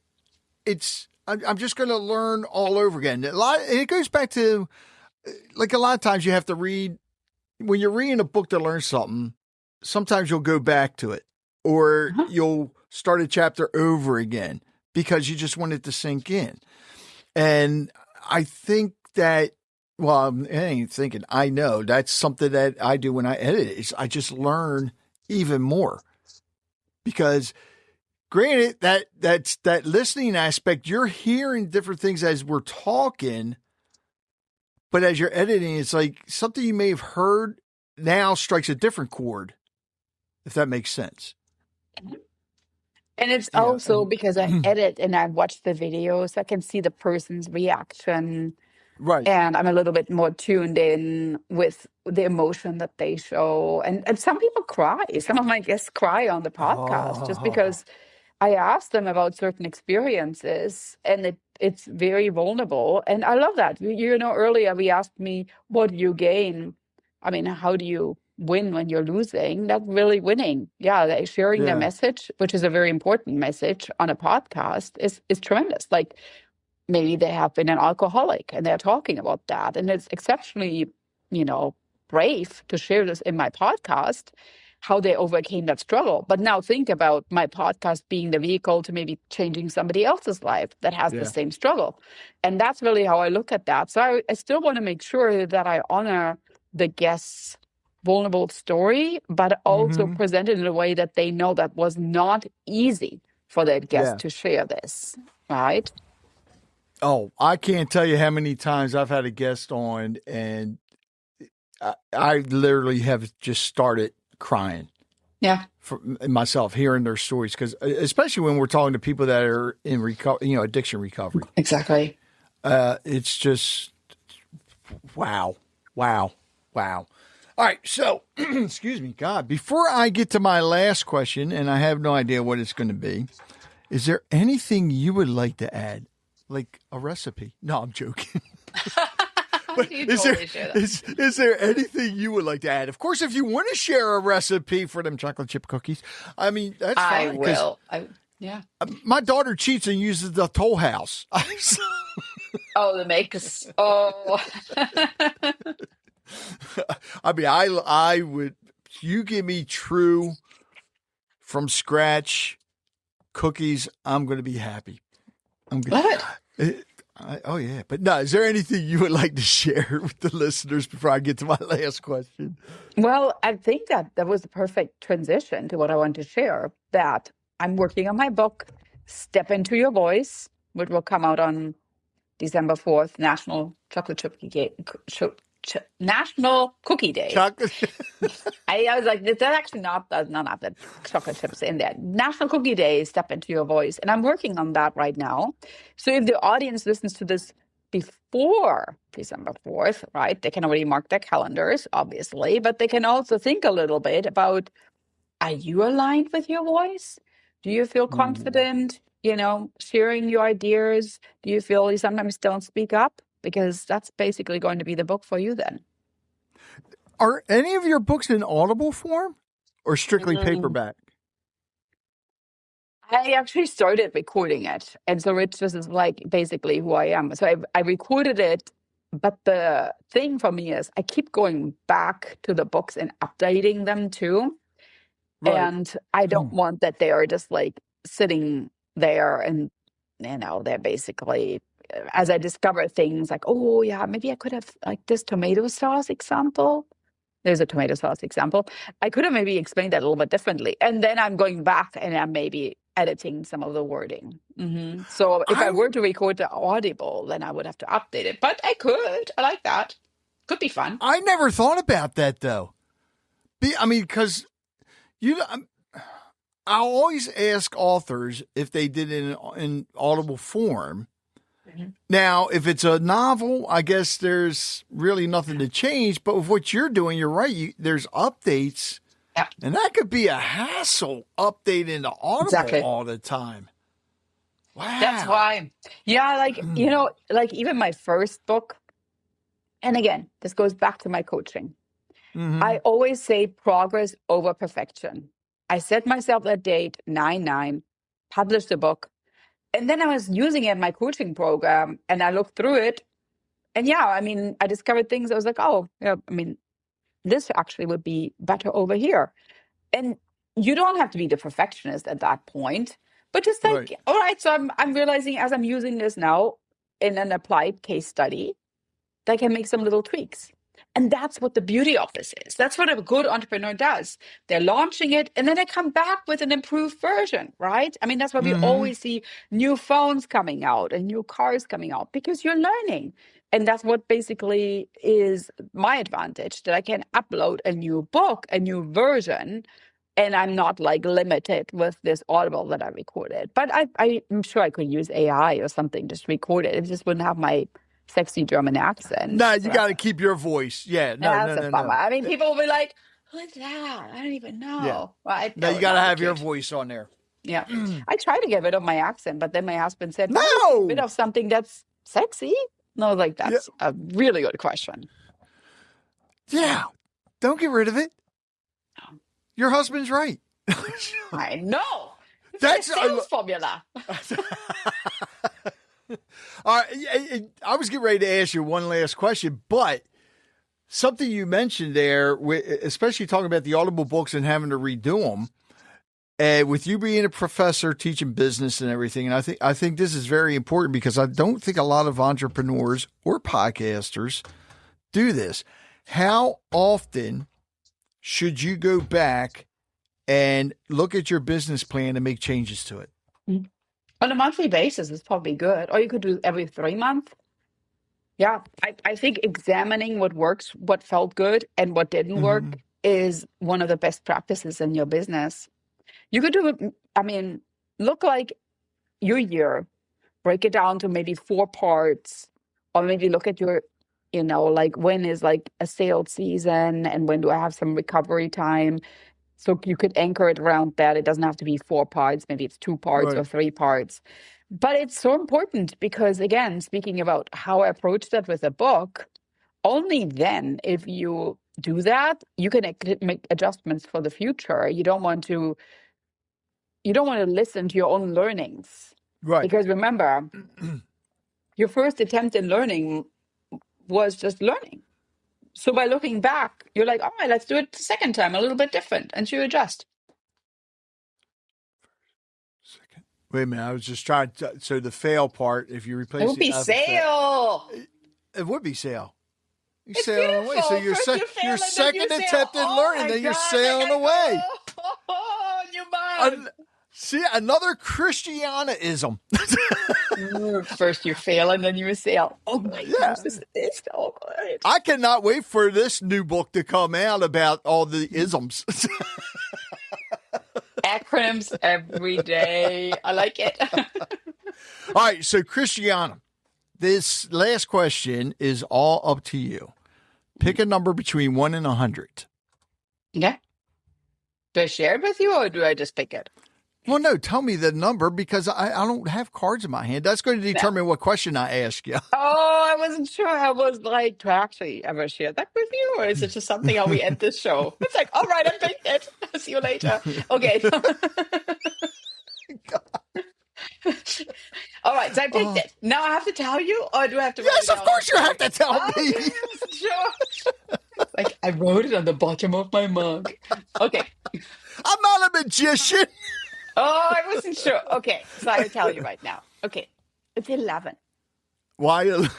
it, I'm just going to learn all over again. It goes back to, like, a lot of times you have to read, when you're reading a book to learn something, sometimes you'll go back to it or you'll start a chapter over again because you just want it to sink in. And I think that, well, I ain't thinking, I know that's something that I do when I edit it. I just learn even more because granted that's that listening aspect, you're hearing different things as we're talking, but as you're editing, it's like something you may have heard now strikes a different chord, if that makes sense. And it's also because I edit and I watch the videos, I can see the person's reaction. Right. And I'm a little bit more tuned in with the emotion that they show. And some people cry. Some of my guests cry on the podcast just because I ask them about certain experiences and it's very vulnerable. And I love that. Earlier we asked me, what do you gain? I mean, how do you win when you're losing? That's really winning. Yeah, they're sharing their message, which is a very important message on a podcast, is tremendous. Like, maybe they have been an alcoholic and they're talking about that. And it's exceptionally, brave to share this in my podcast, how they overcame that struggle. But now think about my podcast being the vehicle to maybe changing somebody else's life that has the same struggle. And that's really how I look at that. So I still want to make sure that I honor the guest's vulnerable story, but also present it in a way that they know that was not easy for that guest to share this, right? Oh, I can't tell you how many times I've had a guest on and I literally have just started crying. Yeah. For myself, hearing their stories, because especially when we're talking to people that are in addiction recovery. Exactly. It's just, wow. All right. So, excuse me, God, before I get to my last question, and I have no idea what it's going to be, is there anything you would like to add? Like a recipe? No, I'm joking. But is there anything you would like to add? Of course, if you want to share a recipe for them chocolate chip cookies, I mean, that's fine. I will. My daughter cheats and uses the Toll House. The makers. Oh. I mean, I would, you give me true from scratch cookies, I'm going to be happy. I'm good. What? Yeah. But no, is there anything you would like to share with the listeners before I get to my last question? Well, I think that was the perfect transition to what I want to share, that I'm working on my book, Step Into Your Voice, which will come out on December 4th, National Chocolate Chip National Cookie Day. Chocolate. I was like, that's actually not, does not have the chocolate chips in there. National Cookie Day, step into your voice. And I'm working on that right now. So if the audience listens to this before December 4th, right, they can already mark their calendars, obviously, but they can also think a little bit about, are you aligned with your voice? Do you feel confident, sharing your ideas? Do you feel you sometimes don't speak up? Because that's basically going to be the book for you then. Are any of your books in Audible form or strictly paperback? I actually started recording it. And so Rich, this is like basically who I am. So I recorded it. But the thing for me is I keep going back to the books and updating them too. Right. And I don't want that they are just like sitting there and, they're basically, as I discover things like, oh yeah, maybe I could have like this tomato sauce example. There's a tomato sauce example. I could have maybe explained that a little bit differently. And then I'm going back and I'm maybe editing some of the wording. So if I were to record the Audible, then I would have to update it. But I could. I like that. Could be fun. I never thought about that, though. Because I always ask authors if they did it in Audible form. Now, if it's a novel, I guess there's really nothing to change. But with what you're doing, you're right. There's updates. Yeah. And that could be a hassle updating the Audible all the time. Wow. That's why. Yeah, like even my first book, and again, this goes back to my coaching. I always say progress over perfection. I set myself that date, 9/9, published the book. And then I was using it in my coaching program and I looked through it. And I discovered things. I was like, oh, yeah, this actually would be better over here. And you don't have to be the perfectionist at that point, but just like, all right, so I'm realizing as I'm using this now in an applied case study, that I can make some little tweaks. And that's what the beauty of this is. That's what a good entrepreneur does. They're launching it and then they come back with an improved version, right? That's why we always see new phones coming out and new cars coming out because you're learning. And that's what basically is my advantage, that I can upload a new book, a new version, and I'm not like limited with this Audible that I recorded. But I'm sure I could use AI or something, just record it. It just wouldn't have my sexy German accent. No, you got to keep your voice. Yeah, no. People will be like, who's that? I don't even know. Yeah. Right? No, you got to have your voice on there. Yeah. I try to get rid of my accent, but then my husband said, no, get rid of something that's sexy. No, like that's a really good question. Yeah. Don't get rid of it. No. Your husband's right. I know. That's a sales formula. All right, I was getting ready to ask you one last question, but something you mentioned there, especially talking about the Audible books and having to redo them, with you being a professor teaching business and everything, and I think this is very important because I don't think a lot of entrepreneurs or podcasters do this. How often should you go back and look at your business plan and make changes to it? On a monthly basis is probably good. Or you could do every 3 months. Yeah, I think examining what works, what felt good, and what didn't work is one of the best practices in your business. You could do, look like your year, break it down to maybe 4 parts, or maybe look at your, like when is like a sales season and when do I have some recovery time. So you could anchor it around that. It doesn't have to be 4 parts. Maybe it's 2 parts or 3 parts. But it's so important because, again, speaking about how I approach that with a book, only then, if you do that, you can make adjustments for the future. You don't want to listen to your own learnings. Right. Because remember, your first attempt in learning was just learning. So by looking back, you're like, all right, let's do it the second time, a little bit different, and you adjust. Wait a minute, I was just trying to, so the fail part, if you replace it would be sale. It would be sale. You it's sailing away. So your second attempt at learning, then you're sailing away. Oh, new mind. See, another Christiana-ism. First you fail and then you sail. Oh my gosh, this is so good. I cannot wait for this new book to come out about all the isms. Acronyms every day. I like it. All right, so Christiana, this last question is all up to you. Pick a number between 1 and 100. Yeah. Do I share it with you or do I just pick it? Well, no, tell me the number because I don't have cards in my hand. That's going to determine what question I ask you. Oh, I wasn't sure. I was like, to actually ever share that with you, or is it just something how we end this show? It's like, all right, I picked it. I'll see you later. Okay. All right, so I picked it. Now I have to tell you, or do I have to? Yes, of course you have to tell me. Okay, I wasn't sure. Like I wrote it on the bottom of my mug. Okay. I'm not a magician. Oh, I wasn't sure. Okay, so I'll tell you right now. Okay, it's 11. Why 11?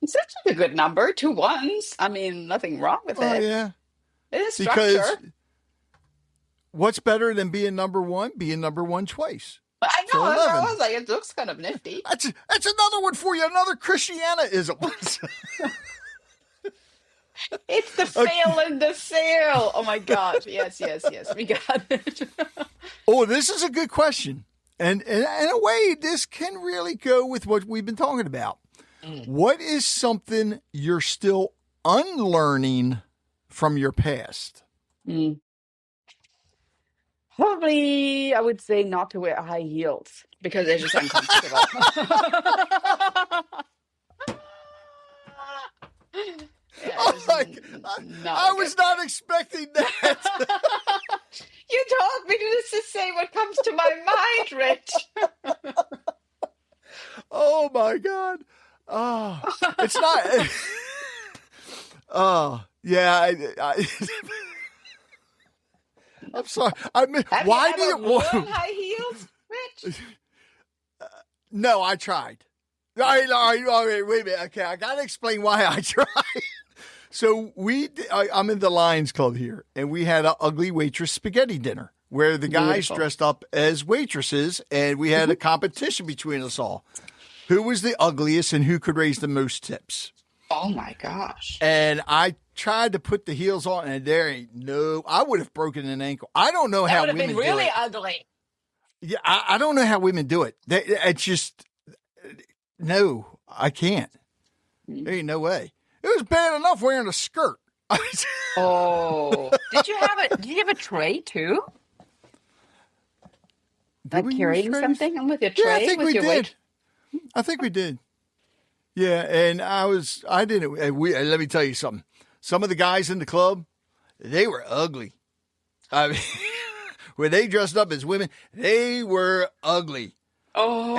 It's actually a good number. 2 ones. I mean, nothing wrong with Oh, it. yeah. It is structure. Because what's better than being number one? Being number one twice. I know. So I 11. was like, it looks kind of nifty. That's another one for you. Another Christiana-ism. It's the fail and the sale. Oh my gosh. Yes. We got it. Oh, this is a good question. And in a way, this can really go with what we've been talking about. What is something you're still unlearning from your past? Probably, I would say not to wear high heels because they're just uncomfortable. Yeah, I was not expecting that. You told me just to say what comes to my mind, Rich. Oh my God. Oh, it's not. Oh, yeah. I'm sorry. I mean, why do you worn high heels, Rich? No, I tried. All right, wait a minute. Okay, I got to explain why I tried. So I'm in the Lions Club here, and we had an ugly waitress spaghetti dinner where the guys dressed up as waitresses, and we had a competition between us all. Who was the ugliest and who could raise the most tips? Oh, my gosh. And I tried to put the heels on, and there ain't I would have broken an ankle. I don't know how women do it. That would have been really ugly. Yeah, I don't know how women do it. It's just, no, I can't. There ain't no way. It was bad enough wearing a skirt. Oh, did you have a tray too? Like carrying something with your tray? Yeah, I think we did. Weight? I think we did. Yeah, and I didn't. Let me tell you something. Some of the guys in the club, they were ugly. I mean, when they dressed up as women, they were ugly. Oh.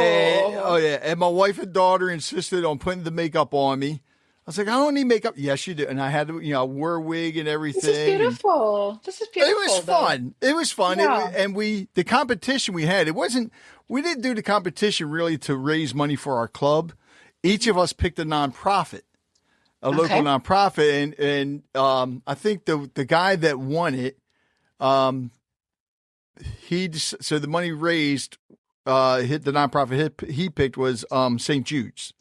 Yeah. And my wife and daughter insisted on putting the makeup on me. I was like, I don't need makeup. Yes, you do. And I had to, I wore a wig and everything. This is beautiful. It was fun. It was fun. Yeah. And the competition we had, we didn't do the competition really to raise money for our club. Each of us picked a nonprofit, a local nonprofit. And I think the guy that won it, so the money raised, hit the nonprofit he picked was St. Jude's.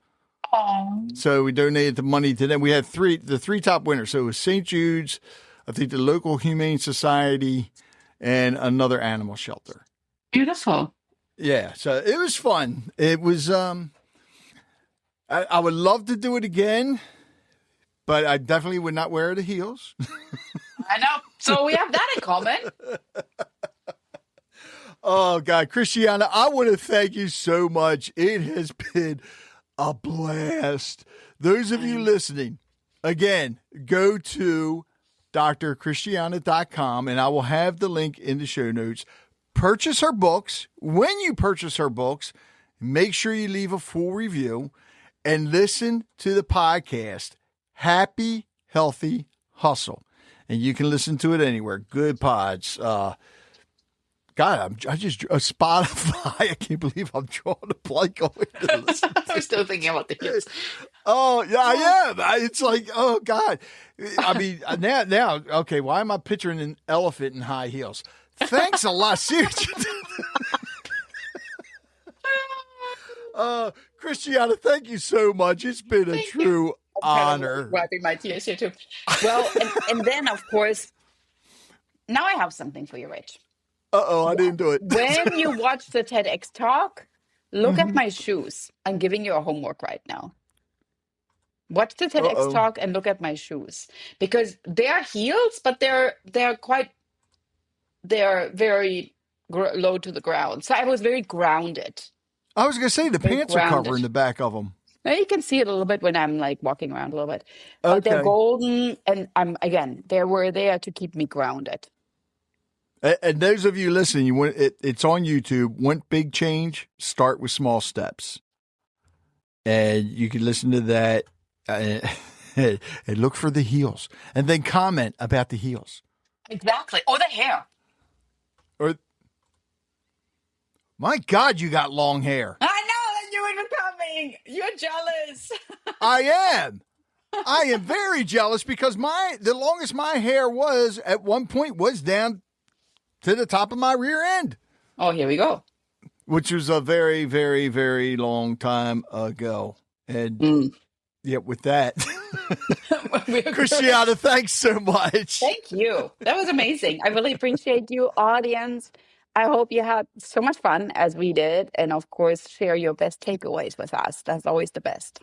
Oh. So we donated the money to them. We had the three top winners. So it was St. Jude's, I think the local Humane Society, and another animal shelter. Beautiful. Yeah. So it was fun. It was, I would love to do it again, but I definitely would not wear the heels. I know. So we have that in common. Oh, God. Christiana, I want to thank you so much. It has been a blast. Those of you listening, again, go to drchristiana.com, and I will have the link in the show notes. Purchase her books. When you purchase her books, make sure you leave a full review and listen to the podcast, Happy, Healthy, Hustle. And you can listen to it anywhere. Good pods. God, I just Spotify. I can't believe I'm drawing a blank on this. I'm still thinking about the hips. Oh, yeah, I am. It's like, oh, God. I mean, now, okay, why am I picturing an elephant in high heels? Thanks a lot. Seriously. Christiane, thank you so much. It's been a true honor. Wiping my tears here too. Well, and then of course, now I have something for you, Rich. I didn't do it. When you watch the TEDx talk, look at my shoes. I'm giving you a homework right now. Watch the TEDx talk and look at my shoes, because they are heels, but they're very low to the ground. So I was very grounded. I was going to say the pants are covering the back of them. Now you can see it a little bit when I'm like walking around a little bit. But they're golden, and they were there to keep me grounded. And those of you listening, it's on YouTube. Want big change? Start with small steps. And you can listen to that and look for the heels. And then comment about the heels. Exactly. Or the hair. Or, my God, you got long hair. I know that you were coming. You're jealous. I am very jealous because the longest my hair was at one point was down to the top of my rear end. Oh, here we go. Which was a very, very, very long time ago. And with that, Christiane, thanks so much. Thank you. That was amazing. I really appreciate you, audience. I hope you had so much fun as we did. And of course, share your best takeaways with us. That's always the best.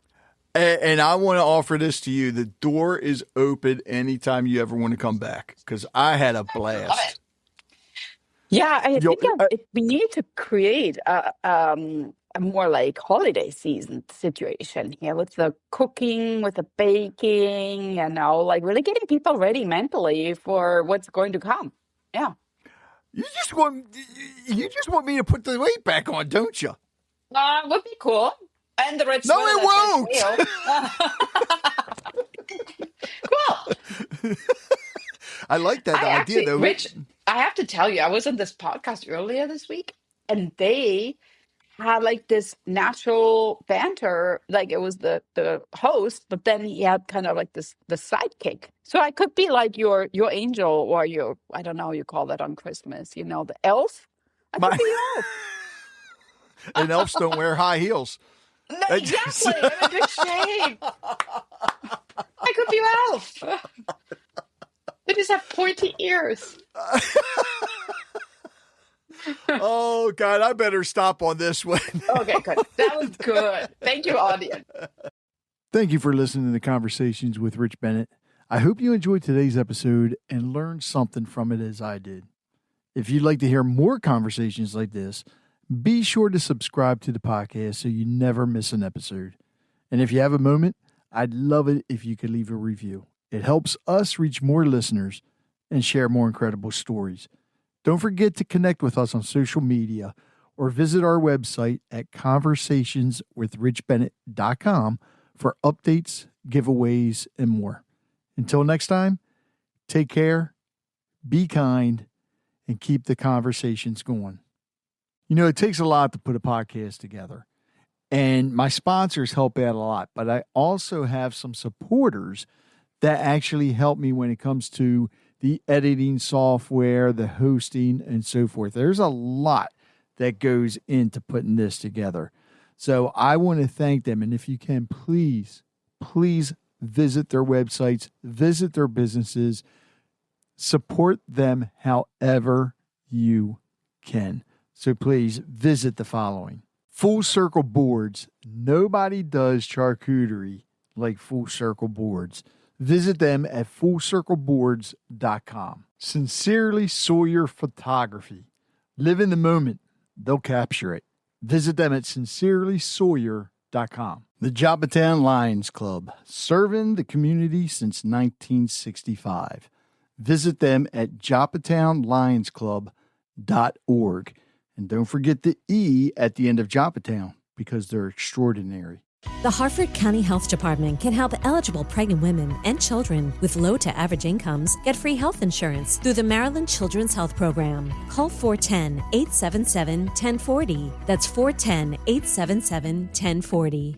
And I want to offer this to you. The door is open anytime you ever want to come back, because I had a blast. Love it. Yeah, I think we need to create a more like holiday season situation here with the cooking, with the baking, like really getting people ready mentally for what's going to come. Yeah. You just want me to put the weight back on, don't you? Would be cool. And the red No, it won't. Cool. I like that idea, though. Rich, I have to tell you, I was on this podcast earlier this week, and they had like this natural banter. Like it was the host, but then he had kind of like the sidekick. So I could be like your angel, or your, I don't know how you call that on Christmas, the elf. I could be your elf. And elves don't wear high heels. No, exactly. I'm in good shape. I could be your elf. They just have pointy ears. Oh, God, I better stop on this one. Okay, good. That was good. Thank you, audience. Thank you for listening to Conversations with Rich Bennett. I hope you enjoyed today's episode and learned something from it as I did. If you'd like to hear more conversations like this, be sure to subscribe to the podcast so you never miss an episode. And if you have a moment, I'd love it if you could leave a review. It helps us reach more listeners and share more incredible stories. Don't forget to connect with us on social media or visit our website at conversationswithrichbennett.com for updates, giveaways, and more. Until next time, take care, be kind, and keep the conversations going. It takes a lot to put a podcast together, and my sponsors help out a lot, but I also have some supporters that actually help me when it comes to the editing software, the hosting, and so forth. There's a lot that goes into putting this together. So I want to thank them. And if you can, please visit their websites, visit their businesses, support them however you can. So please visit the following. Full Circle Boards. Nobody does charcuterie like Full Circle Boards. Visit them at fullcircleboards.com. Sincerely Sawyer Photography. Live in the moment. They'll capture it. Visit them at sincerelysawyer.com. The Joppatown Lions Club. Serving the community since 1965. Visit them at joppatownlionsclub.org. And don't forget the E at the end of Joppatown, because they're extraordinary. The Harford County Health Department can help eligible pregnant women and children with low to average incomes get free health insurance through the Maryland Children's Health Program. Call 410-877-1040. That's 410-877-1040.